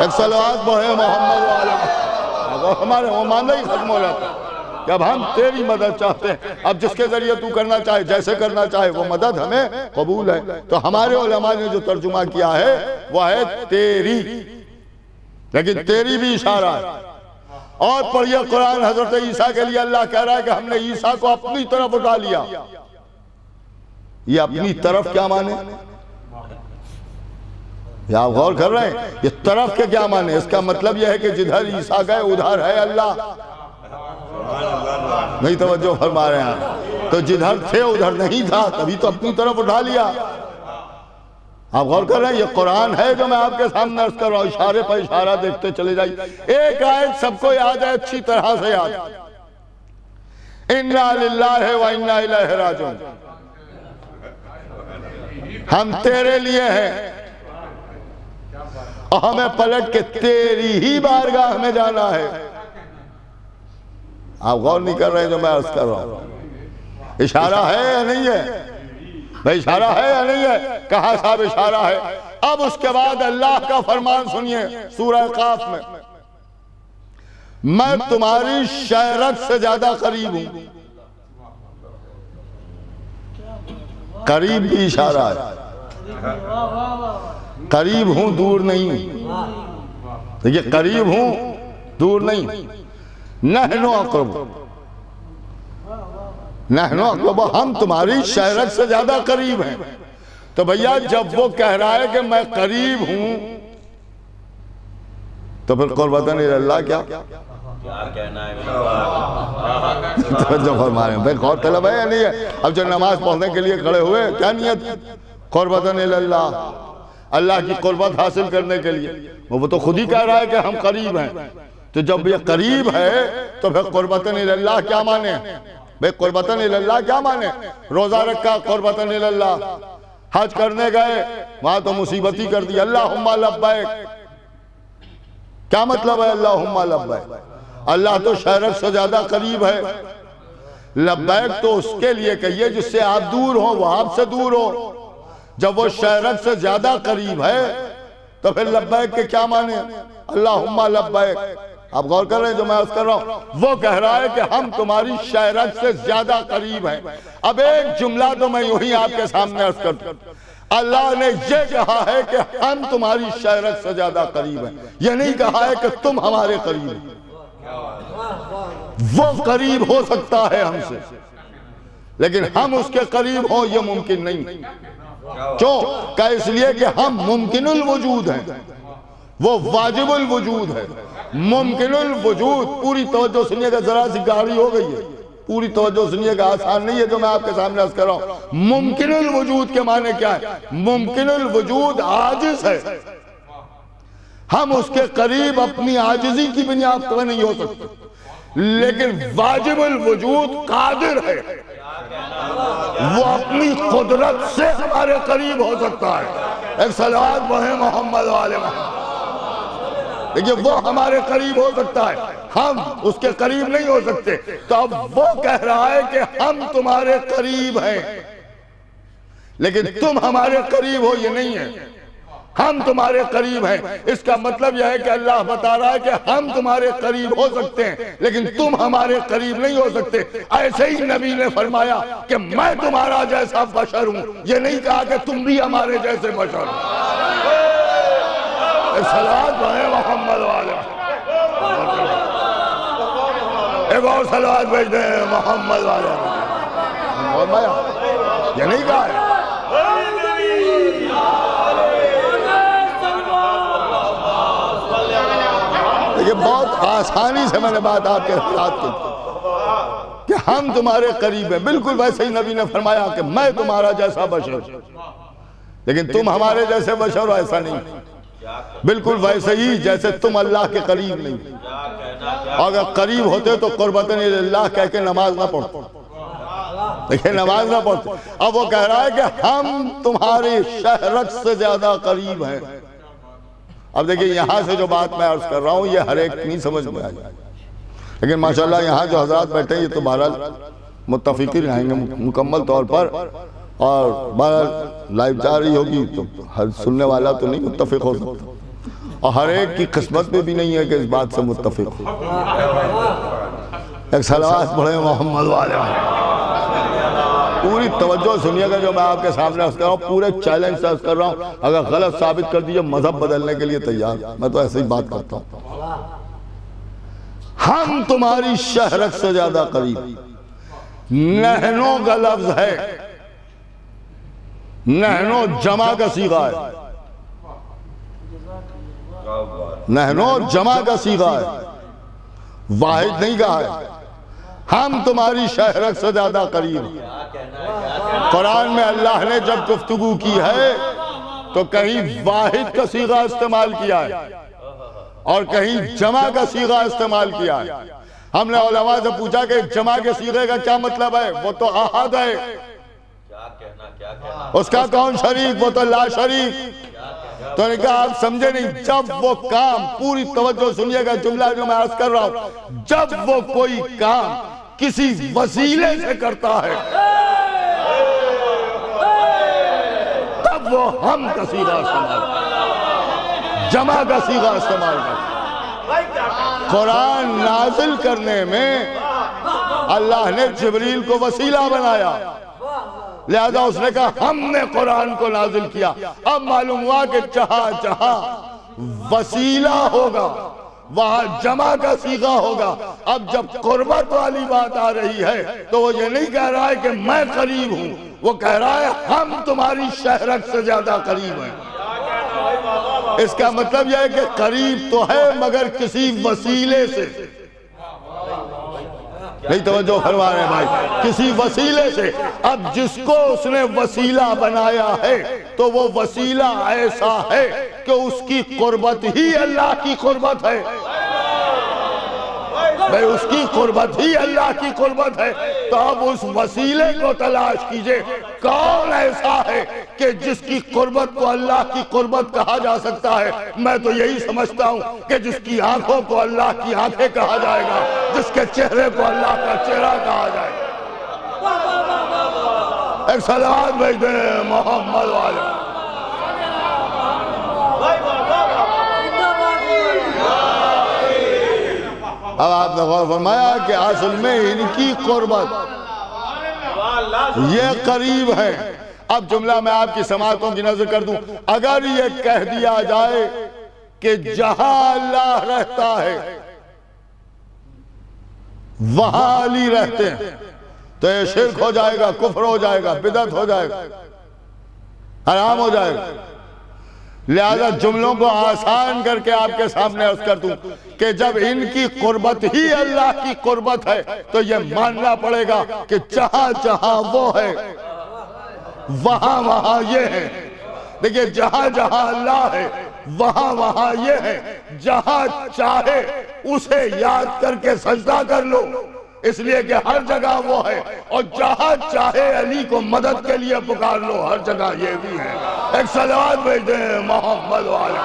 ایک صلوات پڑھیں محمد والے. ہمارے وہ معنی ہی ختم ہو جاتا ہے کہ اب ہم تیری مدد چاہتے ہیں. اب جس کے ذریعے تو کرنا چاہے، جیسے کرنا چاہے، وہ مدد ہمیں قبول ہے. تو ہمارے علماء نے جو ترجمہ کیا ہے وہ ہے تیری، لیکن تیری بھی اشارہ ہے. اور پڑھیے قرآن. حضرت عیسیٰ کے لیے اللہ کہہ رہا ہے کہ ہم نے عیسیٰ کو اپنی طرف اٹھا لیا. یہ اپنی طرف کیا مانے؟ یہ آپ غور کر رہے ہیں؟ یہ طرف کے کیا مانے؟ اس کا مطلب یہ ہے کہ جدھر عیسیٰ گئے ادھر ہے اللہ. نہیں توجہ فرما رہے ہیں. تو جدھر تھے ادھر نہیں تھا، تبھی تو اپنی طرف اٹھا لیا. آپ غور کر رہے ہیں؟ یہ قرآن ہے جو میں آپ کے سامنے عرض کر رہا ہوں. اشارے پر اشارہ دیکھتے چلے جائیے. ایک آیت سب کو یاد ہے اچھی طرح سے یاد. اِنَّا لِلَّهِ وَإِنَّا إِلَيْهِ رَاجِعُونَ. ہم تیرے لیے ہیں اور ہمیں پلٹ کے تیری ہی بارگاہ میں جانا ہے۔ آپ غور نہیں کر رہے جو میں عرض کر رہا ہوں؟ اشارہ ہے یا نہیں ہے بھائی؟ اشارہ ہے یا نہیں ہے؟ کہا صاحب اشارہ ہے۔ اب اس کے بعد اللہ کا فرمان سنیے سورہ قاف میں، میں تمہاری شہرت سے زیادہ قریب ہوں۔ قریب بھی اشارہ ہے، قریب ہوں دور نہیں۔ دیکھیے قریب ہوں دور نہیں۔ نحن اقرب، نحن اقرب، ہم تمہاری شہرت سے زیادہ قریب ہیں۔ تو بھیا جب وہ کہہ رہا ہے کہ میں قریب ہوں تو پھر قربتاً اللہ کیا کہنا ہے؟ توجہ فرما رہے ہیں بھائی، غور طلب ہے یا نہیں ہے؟ اب جو نماز پڑھنے کے لیے کھڑے ہوئے کیا نیت؟ قربتاً اللہ، اللہ کی قربت حاصل کرنے کے لیے۔ وہ تو خود ہی کہہ رہا ہے کہ ہم قریب ہیں، تو جب یہ قریب ہے تو پھر قربتاً اللہ کیا مانے بھائی؟ قربتاً اللہ کیا مانے؟ روزہ رکھا قربتاً اللہ، حج کرنے گئے وہاں تو مصیبت ہی کر دی، اللہم لبیک۔ کیا مطلب ہے اللہم لبیک؟ اللہ تو شہرت سے زیادہ قریب ہے، لبیک تو اس کے لیے کہیے جس سے آپ دور ہو، وہ آپ سے دور ہو۔ جب وہ شہرت سے زیادہ قریب ہے تو پھر لبیک کے کیا مانے؟ اللہم لبیک۔ آپ غور کر رہے ہیں جو میں عرض کر رہا ہوں؟ وہ کہہ رہا ہے کہ ہم تمہاری شہرت سے زیادہ قریب ہیں۔ اب ایک جملہ تو میں یوں ہی آپ کے سامنے عرض کرتا ہوں، اللہ نے یہ کہا ہے کہ ہم تمہاری شہرت سے زیادہ قریب ہیں، یہ نہیں کہا ہے کہ تم ہمارے قریب ہیں۔ وہ قریب ہو سکتا ہے ہم سے، لیکن ہم اس کے قریب ہوں یہ ممکن نہیں۔ کیوں؟ کہ اس لیے کہ ہم ممکن الوجود ہیں، وہ واجب الوجود ہے۔ ممکن الوجود، پوری توجہ سنیے گا، ذرا سی گاڑی ہو گئی ہے، پوری توجہ سنیے گا، آسان نہیں ہے جو میں آپ کے سامنے عرض کر رہا ہوں۔ ممکن الوجود کے معنی کیا ہے؟ ممکن الوجود عاجز ہے، ہم اس کے قریب اپنی عاجزی کی بنیاد پر نہیں ہو سکتے، لیکن واجب الوجود قادر ہے، وہ اپنی قدرت سے ہمارے قریب ہو سکتا ہے۔ ایک صلوات پڑھیں محمد والے محمد۔ دیکھیے وہ ہمارے قریب ہو سکتا ہے، ہم اس کے قریب نہیں ہو سکتے۔ تو اب وہ کہہ رہا ہے کہ ہم تمہارے قریب ہیں، لیکن تم ہمارے قریب ہو یہ نہیں ہے، ہم تمہارے قریب ہیں۔ اس کا مطلب یہ ہے کہ اللہ بتا رہا ہے کہ ہم تمہارے قریب ہو سکتے ہیں لیکن تم ہمارے قریب نہیں ہو سکتے۔ ایسے ہی نبی نے فرمایا کہ میں تمہارا جیسا بشر ہوں، یہ نہیں کہا کہ تم بھی ہمارے جیسے بشر ہو۔ صلوات پڑھیں محمد والے، ایک اور صلوات بھیج دیں محمد والے۔ یہ نہیں کہا ہے، یہ بہت آسانی سے میں نے بات آپ کے ساتھ کی کہ ہم تمہارے قریب ہیں۔ بالکل ویسے ہی نبی نے فرمایا کہ میں تمہارا جیسا بشر، لیکن تم ہمارے جیسے بشر ہو ایسا نہیں، بالکل ویسے ہی جیسے تم اللہ کے قریب نہیں۔ اگر قریب ہوتے تو قربتاً اللہ کہہ کے نماز نہ پڑھتے، دیکھیں نماز نہ پڑھتے۔ اب وہ کہہ رہا ہے کہ ہم تمہاری شہرت سے زیادہ قریب ہیں۔ اب دیکھیں یہاں سے جو بات میں عرض کر رہا ہوں یہ ہر ایک نہیں سمجھ میں آئی، لیکن ماشاءاللہ یہاں جو حضرات بیٹھے ہیں یہ تو بہرحال متفقی رہیں گے مکمل طور پر، اور بہرحال لائیو جا رہی ہوگی تو ہر سننے والا تو نہیں متفق ہو سکتا، اور ہر ایک کی قسمت میں بھی نہیں ہے کہ اس بات سے متفق ہو۔ ایک صلوات پڑھیں محمد والے۔ پوری توجہ سنیے گا جو میں آپ کے سامنے عرض کر رہا ہوں، پورے چیلنج سے عرض کر رہا ہوں، اگر غلط ثابت کر دیجئے مذہب بدلنے کے لیے تیار، میں تو ایسے ہی بات کرتا ہوں۔ ہم تمہاری شہرت سے زیادہ قریب، نحنو کا لفظ ہے، نحنو جمع کا صیغہ ہے، نحنو جمع کا صیغہ ہے، واحد نہیں کہا ہے۔ ہم تمہاری شہرت سے زیادہ قریب۔ قرآن میں اللہ نے جب گفتگو کی ہے تو کہیں واحد کا صیغہ استعمال کیا ہے اور کہیں جمع کا صیغہ استعمال کیا ہے۔ ہم نے علماء سے پوچھا کہ جمع کے صیغے کا کیا مطلب ہے؟ وہ تو احد ہے، اس کا کون شریک؟ وہ تو لا شریک۔ تو نے کہا آپ سمجھے نہیں، جب وہ کام، پوری توجہ سنیے گا جملہ جو میں عرض کر رہا ہوں، جب وہ کوئی کام کسی وسیلے سے کرتا ہے تب وہ ہم کا صیغہ استعمال کرتا، جمع کا صیغہ استعمال کرتا۔ قرآن نازل کرنے میں اللہ نے جبریل کو وسیلہ بنایا، لہذا اس نے کہا ہم نے قرآن کو نازل کیا۔ اب معلوم ہوا کہ جہاں جہاں وسیلہ ہوگا وہاں جمع کا صیغہ ہوگا۔ اب جب قربت والی بات آ رہی ہے تو وہ یہ نہیں کہہ رہا ہے کہ میں قریب ہوں، وہ کہہ رہا ہے ہم تمہاری شہرت سے زیادہ قریب ہیں۔ اس کا مطلب یہ ہے کہ قریب تو ہے مگر کسی وسیلے سے نہیں، توجہ فرما رہے ہیں بھائی، کسی وسیلے سے۔ اب جس کو اس نے وسیلہ بنایا ہے تو وہ وسیلہ ایسا ہے کہ اس کی قربت ہی اللہ کی قربت ہے، بھائی اس کی قربت ہی اللہ کی قربت ہے۔ تو اب اس وسیلے کو تلاش کیجئے، کون ایسا ہے کہ جس کی قربت کو اللہ کی قربت کہا جا سکتا ہے؟ میں تو یہی سمجھتا ہوں کہ جس کی آنکھوں کو اللہ کی آنکھیں کہا جائے گا، جس کے چہرے کو اللہ کا چہرہ کہا جائے گا۔ ایک صلوات بھیج دیں محمد والے۔ اب آپ نے غور فرمایا کہ اصل میں ان کی قربت یہ قریب ہے۔ اب جملہ میں آپ کی سماعتوں کی نظر کر دوں، اگر یہ کہہ دیا جائے کہ جہاں اللہ رہتا ہے وہاں علی رہتے ہیں تو یہ شرک ہو جائے گا، کفر ہو جائے گا، بدعت ہو جائے گا، حرام ہو جائے گا۔ لہذا جملوں کو آسان کر کے آپ کے سامنے عرض کر دوں کہ جب ان کی قربت ہی اللہ کی قربت ہے تو یہ ماننا پڑے گا کہ جہاں جہاں وہ ہے وہاں وہاں یہ ہے۔ دیکھیں جہاں جہاں اللہ ہے وہاں وہاں یہ ہے۔ جہاں چاہے اسے یاد کر کے سجدہ کر لو، اس لیے کہ ہر جگہ وہ ہے، اور جہاں چاہے علی کو مدد کے لیے پکار لو، ہر جگہ یہ بھی ہے۔ ایک صلوات بھیج دیں محمد والے،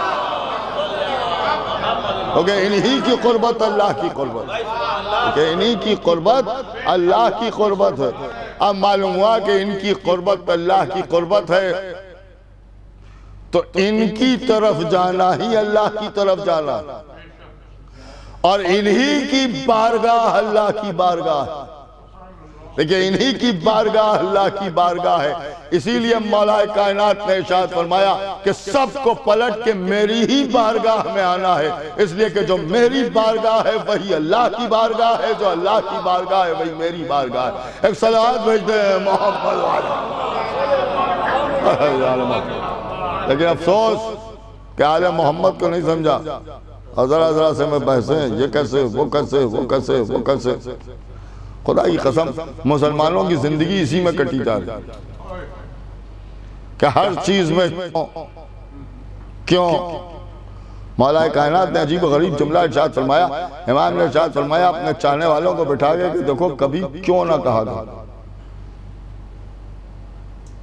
کیونکہ انہی کی قربت اللہ کی قربت، کیونکہ انہی کی قربت اللہ کی قربت ہے۔ اب معلوم ہوا کہ ان کی قربت اللہ کی قربت ہے تو ان کی طرف جانا ہی اللہ کی طرف جانا، اور انہی کی بارگاہ اللہ کی بارگاہ ہے۔ دیکھیں انہی کی بارگاہ اللہ کی بارگاہ ہے، اسی لیے مولا کائنات نے ارشاد فرمایا کہ سب کو پلٹ کے میری ہی بارگاہ میں آنا ہے، اس لیے کہ جو میری بارگاہ ہے وہی اللہ کی بارگاہ ہے، جو اللہ کی بارگاہ ہے وہی میری بارگاہ ہے۔ ایک صلوات بھیج دیں محمد والے۔ لیکن افسوس کہ آل محمد کو نہیں سمجھا، اور ذرا سے میں بحثیں، یہ کیسے وہ کیسے وہ کیسے وہ کیسے۔ خدا کی قسم مسلمانوں کی زندگی اسی میں کٹی جا رہی کہ ہر چیز میں کیوں۔ مولا کائنات نے عجیب و غریب جملہ ارشاد فرمایا، امام نے ارشاد فرمایا اپنے چاہنے والوں کو بٹھا گئے کہ دیکھو کبھی کیوں نہ کہا گا۔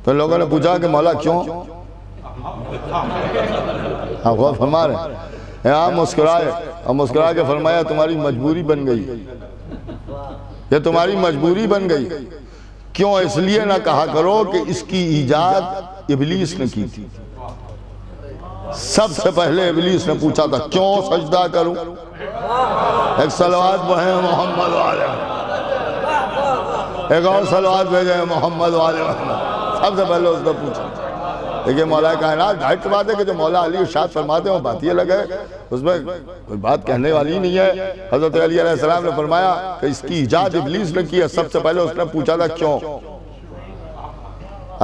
تو لوگوں نے پوچھا کہ مولا کیوں؟ آپ غور فرما رہے ہیں، امام مسکرائے اور مسکرا کے فرمایا تمہاری مجبوری بن گئی، یہ تمہاری مجبوری بن گئی۔ کیوں؟ اس لیے نہ کہا کرو کہ اس کی ایجاد ابلیس نے کی تھی۔ سب سے پہلے ابلیس نے پوچھا تھا کیوں سجدہ کروں؟ ایک صلوات بھیجیں محمد والے، ایک اور صلوات بھیجیں محمد والے۔ سب سے پہلے اس نے پوچھا۔ دیکھیں مولا کائنات ظاہر سی بات ہے کہ جو مولا علی ارشاد فرماتے ہیں وہ بات یہ لگے، اس میں کوئی بات کہنے والی نہیں ہے۔ حضرت علی علیہ السلام نے فرمایا کہ اس کی ایجاد ابلیس نے کی ہے، سب سے پہلے اس نے پوچھا تھا کیوں؟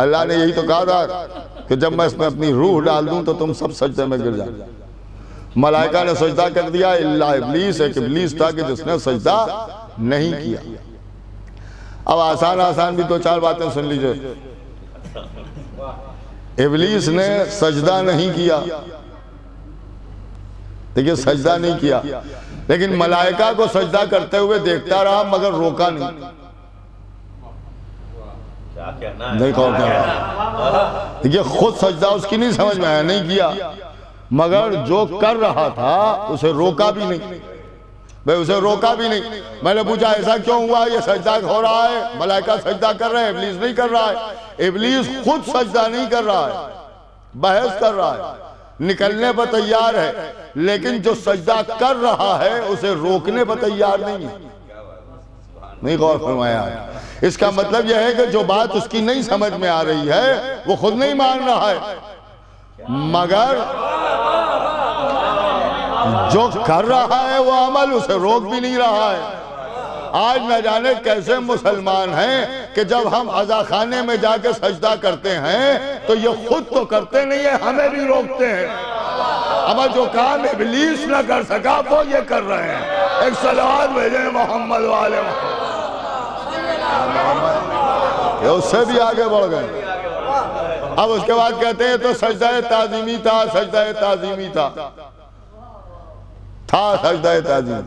اللہ نے یہی تو کہا تھا کہ جب میں اس میں اپنی روح ڈال دوں تو تم سب سجدے میں گر جائیں۔ ملائکہ نے سجدہ کر دیا الا ابلیس، ایک ابلیس تھا کہ جس نے سجدہ نہیں کیا۔ اب آسان بھی تو چار باتیں سن لیجئے۔ ابلیس نے سجدہ نہیں کیا، دیکھیں سجدہ نہیں کیا، لیکن ملائکہ کو سجدہ کرتے ہوئے دیکھتا رہا مگر روکا نہیں۔ نہیں کہا دیکھیں خود سجدہ اس کی نہیں سمجھ میں آیا، نہیں کیا، مگر جو کر رہا تھا اسے روکا بھی نہیں، اسے روکا بھی نہیں۔ میں نے پوچھا ایسا کیوں ہوا؟ یہ سجدہ ہو رہا ہے، ملائکہ سجدہ کر رہے ہیں، ابلیس نہیں کر رہا ہے۔ ابلیس خود سجدہ نہیں کر رہا ہے، بحث کر رہا ہے، نکلنے پر تیار ہے، لیکن جو سجدہ کر رہا ہے اسے روکنے پر تیار نہیں ہے۔ نہیں غور فرمایا؟ اس کا مطلب یہ ہے کہ جو بات اس کی نہیں سمجھ میں آ رہی ہے وہ خود نہیں مان رہا ہے، مگر جو کر رہا ہے وہ عمل اسے روک بھی نہیں رہا ہے۔ آج نہ جانے کیسے مسلمان ہیں کہ جب ہم عزاخانے میں جا کے سجدہ کرتے ہیں تو یہ خود تو کرتے نہیں ہیں، ہمیں بھی روکتے ہیں۔ اما جو کام ابلیس نہ کر سکا وہ یہ کر رہے ہیں۔ ایک صلوات بھیجیں محمد والے یہ اس سے بھی آگے بڑھ گئے۔ اب اس کے بعد کہتے ہیں تو سجدہ تعظیمی تھا، سجدہ تعظیمی تھا، سجدہ تعظیم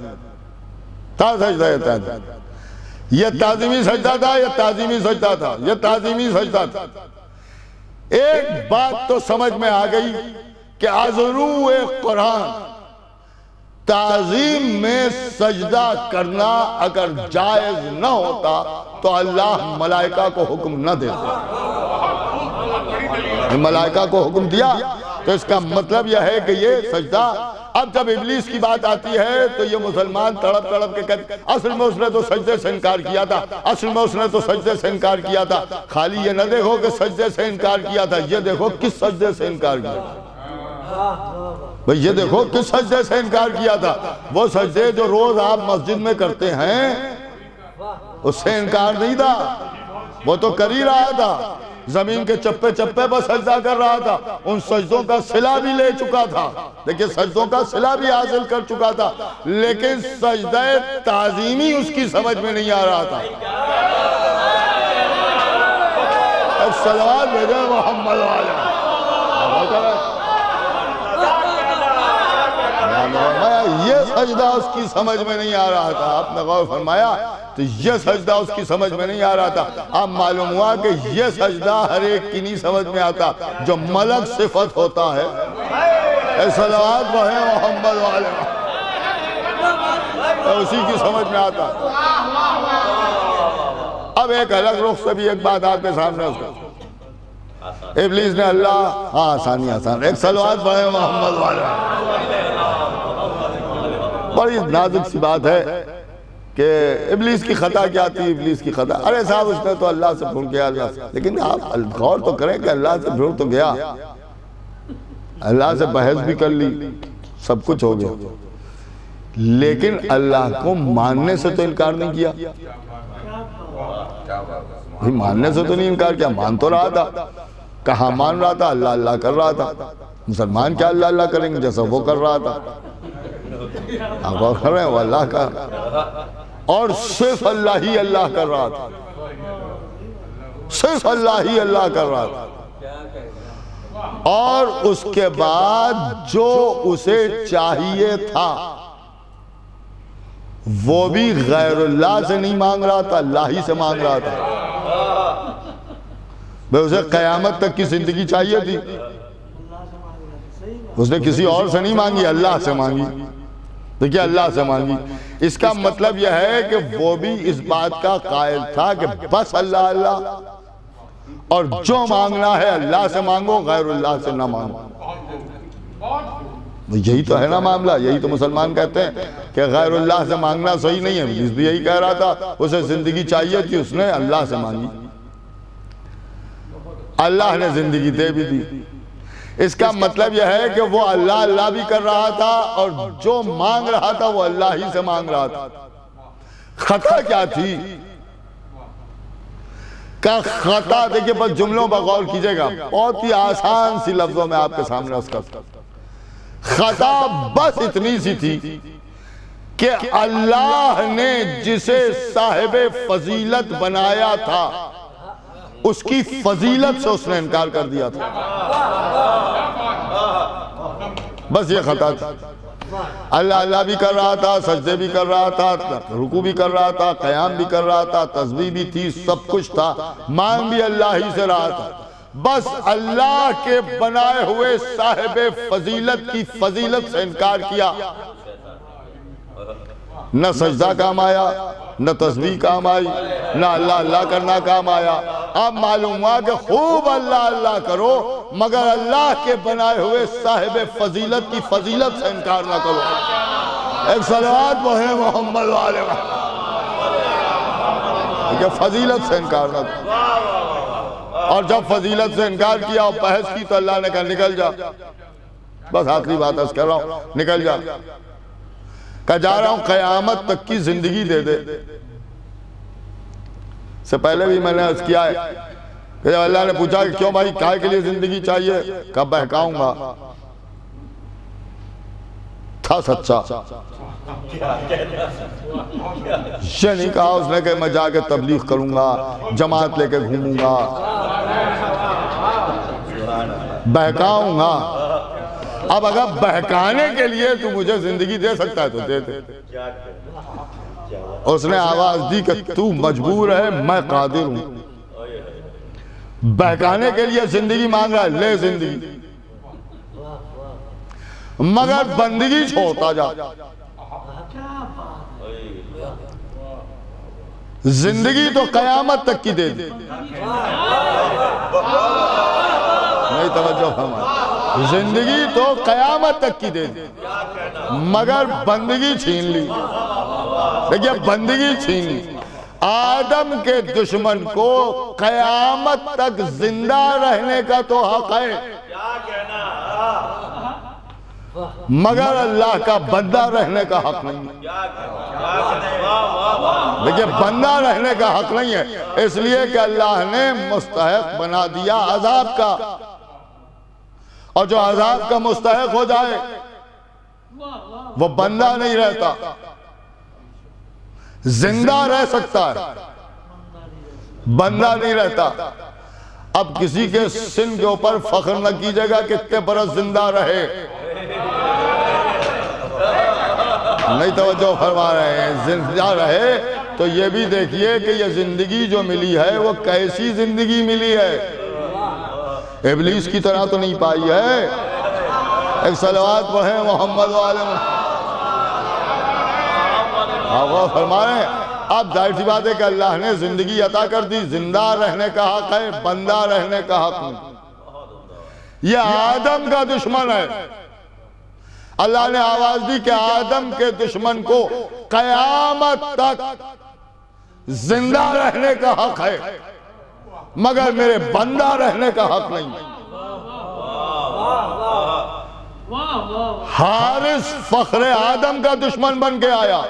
تھا، سجدہ تعظیم۔ یہ تعظیمی سجدہ تھا، یہ تعظیمی سجدہ تھا، یہ تعظیمی سجدہ تھا۔ ایک بات تو سمجھ میں آ گئی کہ عذرو قرآن تعظیم میں سجدہ کرنا اگر جائز نہ ہوتا تو اللہ ملائکہ کو حکم نہ دیتا۔ ملائکہ کو حکم دیا تو اس کا مطلب یہ ہے کہ یہ سجدہ۔ اب جب ابلیس کی بات آتی ہے تو یہ مسلمان تڑپ تڑپ کے کہتے اصل میں اس نے تو سجدے سے انکار کیا تھا، اصل میں اس نے تو سجدے سے انکار کیا تھا۔ خالی یہ نہ دیکھو کہ سجدے سے انکار کیا تھا، یہ دیکھو کس سجدے سے انکار کیا تھا۔ بھئی یہ دیکھو کس سجدے سے انکار کیا تھا۔ وہ سجدے جو روز آپ مسجد میں کرتے ہیں اس سے انکار نہیں تھا، وہ تو کر ہی رہا تھا، زمین کے چپے چپے پر سجدہ کر رہا تھا، ان سجدوں کا صلہ بھی لے چکا تھا، لیکن سجدوں کا صلہ بھی حاصل کر چکا تھا، لیکن سجدہ تعظیمی اس کی سمجھ میں نہیں آ رہا تھا۔ ایک صلوات بھیجیں محمد والے یہ سجدہ اس کی سمجھ میں نہیں آ رہا تھا۔ آپ نے غور فرمایا تو یہ سجدہ اس کی سمجھ میں نہیں آ رہا تھا۔ اب معلوم ہوا کہ یہ سجدہ ہر ایک کی نہیں سمجھ میں آتا، جو ملک صفت ہوتا ہے۔ اے صلوات بھائی محمد والے اسی کی سمجھ میں آتا۔ اب ایک الگ رخ سے بھی ایک بات آپ کے سامنے اس کا ابلیس نے اللہ آسانی ایک صلوات بھائی محمد والے۔ بڑی نازک سی بات ہے کہ ابلیس کی خطا کیا تھی؟ ابلیس کی خطا ارے صاحب اس نے تو اللہ سے بھول گیا، اللہ سے، لیکن آپ غور تو کریں کہ اللہ سے بھول تو گیا، اللہ سے بحث بھی کر لی، سب کچھ ہو گیا، لیکن اللہ کو ماننے سے تو انکار نہیں کیا۔ ماننے سے تو نہیں انکار کیا، مان تو رہا تھا۔ کہاں مان رہا تھا؟ اللہ اللہ کر رہا تھا۔ مسلمان کیا اللہ اللہ کریں گے جیسا وہ کر رہا تھا؟ آپ غور کر رہے ہیں، وہ اللہ کا اور صرف اللہ ہی اللہ کر رہا تھا، صرف اللہ ہی اللہ کر رہا تھا۔ اور اس کے بعد جو اسے چاہیے تھا وہ بھی غیر اللہ سے نہیں مانگ رہا تھا، اللہ ہی سے مانگ رہا تھا۔ بھئی اسے قیامت تک کی زندگی چاہیے تھی، اس نے کسی اور سے نہیں مانگی، اللہ سے مانگی۔ دیکھیں اللہ سے مانگی، اس کا مطلب یہ ہے کہ وہ بھی اس بات کا قائل تھا کہ بس اللہ اللہ، اور جو مانگنا ہے اللہ سے مانگو، غیر اللہ سے نہ مانگو۔ یہی تو ہے نا معاملہ، یہی تو مسلمان کہتے ہیں کہ غیر اللہ سے مانگنا صحیح نہیں ہے۔ ابلیس بھی یہی کہہ رہا تھا، اسے زندگی چاہیے تھی، اس نے اللہ سے مانگی، اللہ نے زندگی دے بھی دی۔ اس کا مطلب یہ ہے کہ وہ اللہ اللہ بھی کر رہا تھا اور جو مانگ رہا تھا وہ اللہ ہی سے مانگ رہا تھا۔ خطا کیا تھی؟ کہ خطا، دیکھیں بس جملوں پر غور کیجئے گا، بہت ہی آسان سی لفظوں میں آپ کے سامنے اس کا خطا بس اتنی سی تھی کہ اللہ نے جسے صاحب فضیلت بنایا تھا اس کی فضیلت سے اس نے انکار کر دیا تھا، بس یہ خطا تھا۔ اللہ اللہ بھی کر رہا تھا، سجدے بھی کر رہا تھا، رکوع بھی کر رہا تھا، قیام بھی کر رہا تھا، تسبیح بھی تھی، سب کچھ تھا، مانگ بھی اللہ ہی سے رہا تھا، بس اللہ کے بنائے ہوئے صاحب فضیلت کی فضیلت سے انکار کیا، نہ سجدہ کام آیا، نہ تسبیح کام آئی، نہ اللہ اللہ کرنا کام آیا۔ اب معلوم ہوا کہ خوب اللہ اللہ کرو مگر اللہ کے بنائے ہوئے صاحب فضیلت کی فضیلت سے انکار نہ کرو۔ ایک صلوات پڑھیں محمد والے کہ فضیلت سے انکار نہ کرو۔ اور جب فضیلت سے انکار کیا اور بحث کی تو اللہ نے کہا نکل جا، بس آخری بات عرض کر رہا ہوں، نکل جا، کہ جا رہا ہوں قیامت تک کی زندگی دے دے۔ سے پہلے بھی میں نے عرض کیا ہے کہ جب اللہ نے پوچھا کہ کیوں بھائی کائے کے لیے زندگی چاہیے، کہا بہکاؤں گا، تھا سچا، یہ نہیں کہا اس نے کہ میں جا کے تبلیغ کروں گا، جماعت لے کے گھوموں گا، بہکاؤں گا۔ اب اگر بہکانے کے لیے تو مجھے زندگی دے سکتا ہے تو دے دے۔ اس نے آواز دی کہ تو مجبور ہے، میں قادر ہوں۔ بہکانے کے لیے زندگی مانگ رہا ہے، لے زندگی، مگر بندگی چھوڑتا جا۔ زندگی تو قیامت تک کی دے دی، نہیں توجہ فرمائے، زندگی تو قیامت تک کی دے دی مگر بندگی چھین لی۔ دیکھئے بندگی چھین لی۔ آدم کے دشمن کو قیامت تک زندہ رہنے کا تو حق ہے مگر اللہ کا بندہ رہنے کا حق نہیں ہے۔ دیکھئے بندہ رہنے کا حق نہیں ہے، اس لیے کہ اللہ نے مستحق بنا دیا عذاب کا، اور جو عذاب کا مستحق ہو جائے وہ بندہ نہیں رہتا، زندہ رہ سکتا ہے، بندہ نہیں رہتا۔ اب کسی کے سن کے اوپر فخر نہ کیجئے گا کتنے برس زندہ رہے، نہیں توجہ فرما رہے ہیں، زندہ رہے تو یہ بھی دیکھیے کہ یہ زندگی جو ملی ہے وہ کیسی زندگی ملی ہے، ابلیس کی طرح تو نہیں پائی ہے۔ ایک صلوات پڑھیں محمد والے آپ فرما رہے ہیں۔ اب ظاہر سی بات ہے کہ اللہ نے زندگی عطا کر دی، زندہ رہنے کا حق ہے، بندہ رہنے کا حق نہیں۔ یہ آدم کا دشمن ہے، اللہ نے آواز دی کہ آدم کے دشمن کو قیامت تک زندہ رہنے کا حق ہے مگر میرے بندہ رہنے کا حق نہیں۔ حارث فخر آدم کا دشمن بن کے آیا،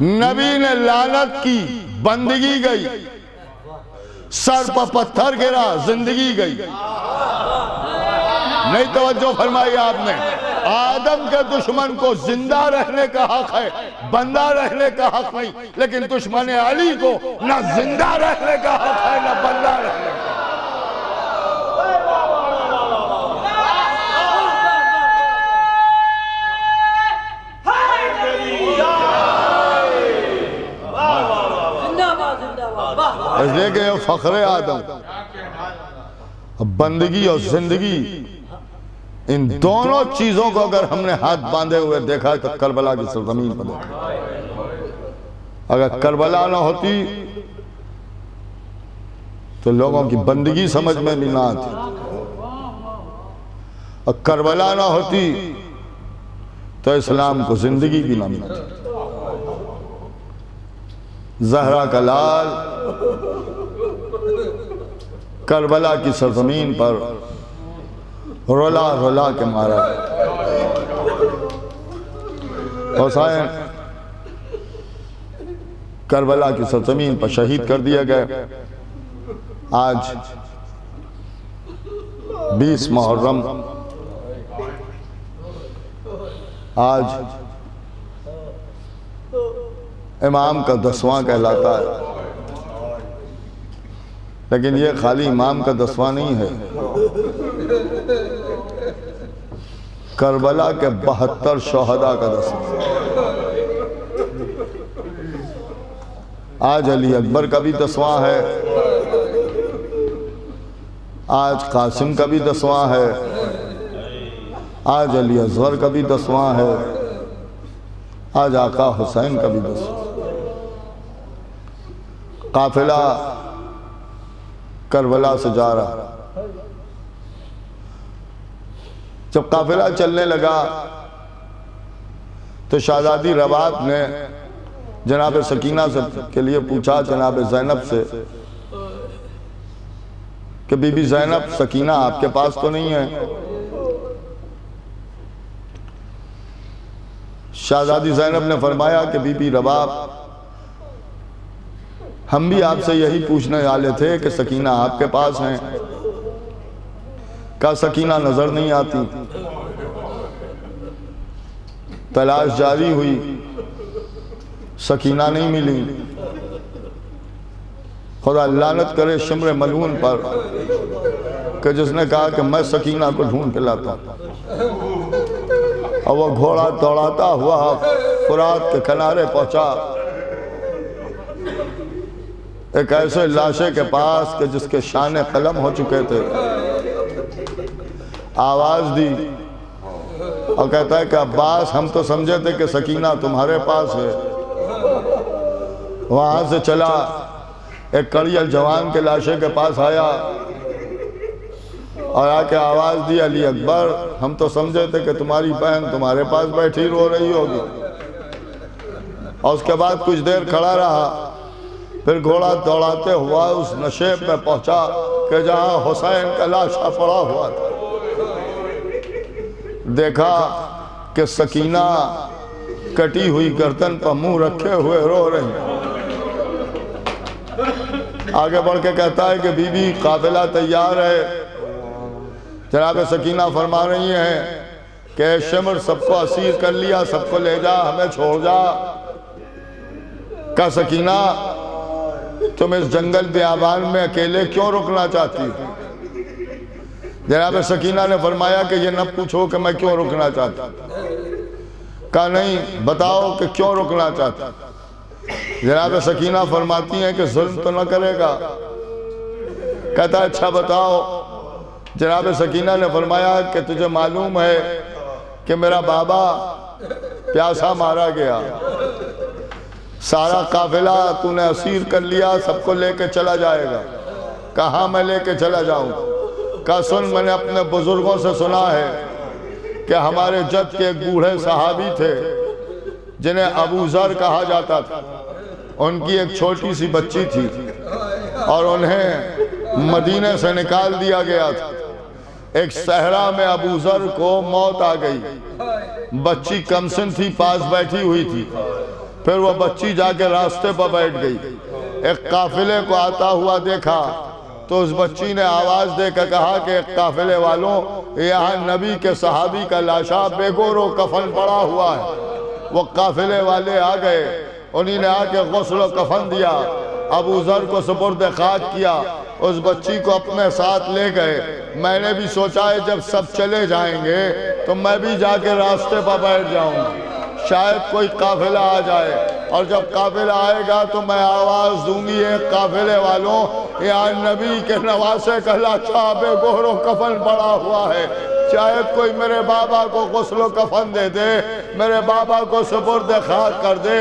نبی نے لعنت کی، بندگی گئی، سر پر پتھر گرا، زندگی گئی۔ نہیں توجہ فرمائی آپ نے، آدم کے دشمن کو زندہ رہنے کا حق ہے، بندہ رہنے کا حق نہیں، لیکن دشمن علی کو نہ زندہ رہنے کا حق ہے نہ بندہ رہنے کا۔ اس لیے کہ یہ فخر آدم، بندگی اور زندگی، ان دونوں چیزوں کو اگر ہم نے ہاتھ باندھے ہوئے دیکھا تو کربلا کی سرزمین پر دیکھا۔ اگر کربلا نہ ہوتی تو لوگوں کی بندگی سمجھ میں بھی نہ آتی، اور کربلا نہ ہوتی تو اسلام کو زندگی بھی نہ ملتی۔ زہرا کا لال کربلا کی سرزمین پر رولا رولا کے مارا، حسین کربلا کی سرزمین پر شہید کر دیا گئے۔ آج 20 محرم، آج امام کا 10واں کہلاتا ہے، لیکن یہ خالی امام کا 10واں نہیں ہے، کربلا کے 72 شہداء کا 10واں۔ آج علی اکبر کا بھی 10واں ہے، آج قاسم کا بھی 10واں ہے، آج علی اصغر کا بھی 10واں ہے، آج آقا حسین کا بھی 10واں۔ قافلہ کربلا سے جا رہا، جب قافلہ چلنے لگا تو شہزادی رباب نے جناب سکینہ کے لیے پوچھا، جناب زینب سے، کہ بی بی زینب، سکینہ آپ کے پاس تو نہیں ہے؟ شہزادی زینب نے فرمایا کہ بی بی رباب، ہم بھی آپ سے یہی پوچھنے والے تھے کہ سکینہ آپ کے پاس ہیں؟ کہا سکینہ نظر نہیں آتی۔ تلاش جاری ہوئی، سکینہ نہیں ملی۔ خدا لعنت کرے شمر ملعون پر کہ جس نے کہا کہ میں سکینہ کو ڈھونڈ کے لاتا ہوں۔ اور وہ گھوڑا دوڑاتا ہوا فرات کے کنارے پہنچا، ایک ایسے لاشے کے پاس کہ جس کے شان قلم ہو چکے تھے۔ آواز دی اور کہتا ہے کہ عباس، ہم تو سمجھے تھے کہ سکینہ تمہارے پاس ہے۔ وہاں سے چلا، ایک کڑیل جوان کے لاشے کے پاس آیا اور آ کے آواز دی، علی اکبر، ہم تو سمجھے تھے کہ تمہاری بہن تمہارے پاس بیٹھی رو رہی ہوگی۔ اور اس کے بعد کچھ دیر کھڑا رہا، پھر گھوڑا دوڑاتے ہوا اس نشیب میں پہنچا کہ جہاں حسین کا لاشا پڑا ہوا تھا۔ دیکھا کہ سکینہ کٹی ہوئی گردن پر منہ رکھے ہوئے رو رہی۔ آگے بڑھ کے کہتا ہے کہ بی بی قافلہ تیار ہے۔ جناب سکینہ فرما رہی ہیں کہ اے شمر، سب کو اسیر کر لیا، سب کو لے جا، ہمیں چھوڑ جا۔ کہا سکینہ، تم اس جنگل بیابان میں اکیلے کیوں رکنا چاہتی ہو؟ جناب سکینہ نے فرمایا کہ یہ نہ پوچھو کہ میں کیوں رکنا چاہتا ہوں۔ کہا نہیں، بتاؤ کہ کیوں رکنا چاہتا ہوں۔ جناب سکینہ فرماتی ہیں کہ ظلم تو نہ کرے گا؟ کہتا ہے اچھا بتاؤ۔ جناب سکینہ نے فرمایا کہ تجھے معلوم ہے کہ میرا بابا پیاسا مارا گیا، سارا قافلہ تو نے اسیر کر لیا، سب کو لے کے چلا جائے گا؟ کہاں میں لے کے چلا جاؤں؟ کہا سن، میں نے اپنے بزرگوں سے سنا ہے کہ ہمارے جد کے ایک بوڑھے صحابی تھے جنہیں ابو ذر کہا جاتا تھا، ان کی ایک چھوٹی سی بچی تھی اور انہیں مدینے سے نکال دیا گیا تھا۔ ایک صحرا میں ابو ذر کو موت آ گئی، بچی کمسن تھی، پاس بیٹھی ہوئی تھی۔ پھر وہ بچی جا کے راستے پر بیٹھ گئی، ایک قافلے کو آتا ہوا دیکھا تو اس بچی نے آواز دے کر کہا کہ ایک قافلے والوں، یہاں نبی کے صحابی کا لاشا بے گور و کفن پڑا ہوا ہے۔ وہ قافلے والے آ گئے، انہی نے آ کے غسل و کفن دیا، ابو ذر کو سپرد خاک کیا، اس بچی کو اپنے ساتھ لے گئے۔ میں نے بھی سوچا ہے جب سب چلے جائیں گے تو میں بھی جا کے راستے پر بیٹھ جاؤں گا، شاید کوئی قافلہ آ جائے، اور جب قافلہ آئے گا تو میں آواز دوں گی، ایک قافلے والوں، یہاں نبی کے نواسے کا لاشا بے گور و کفن پڑا ہوا ہے، شاید کوئی میرے بابا کو غسل و کفن دے دے، میرے بابا کو سپرد خاک کر دے۔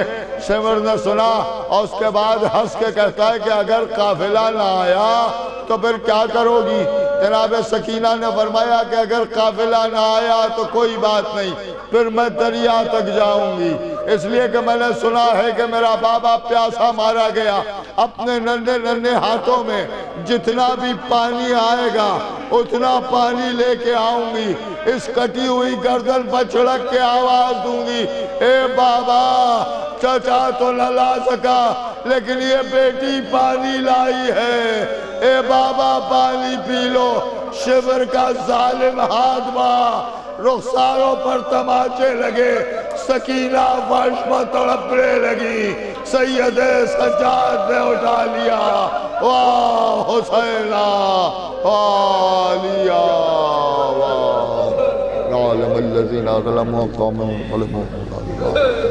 شمر نے سنا اور اس کے بعد ہنس کے کہتا ہے کہ اگر قافلہ نہ آیا تو پھر کیا کرو گی؟ جناب سکینہ نے فرمایا کہ اگر قافلہ نہ آیا تو کوئی بات نہیں، پھر میں دریا تک جاؤں گی، اس لیے کہ میں نے سنا ہے کہ میرا بابا پیاسا مارا گیا۔ اپنے ننھے ننھے ہاتھوں میں جتنا بھی پانی آئے گا اتنا پانی لے کے آؤں گی، اس کٹی ہوئی گردن پر چھڑک کے آواز دوں گی، اے بابا، چچا تو نہ لا سکا لیکن یہ بیٹی پانی لائی ہے، اے بابا پانی پی لو۔ شمر کا ظالم ہاتھ ماں، رخساروں پر تماچے لگے، سکینہ فرش پر تڑپنے لگی، سید سجاد نے اٹھا لیا، واہ حسینہ عالیہ واہ، عالم الذین ظلموا قوم ظلموا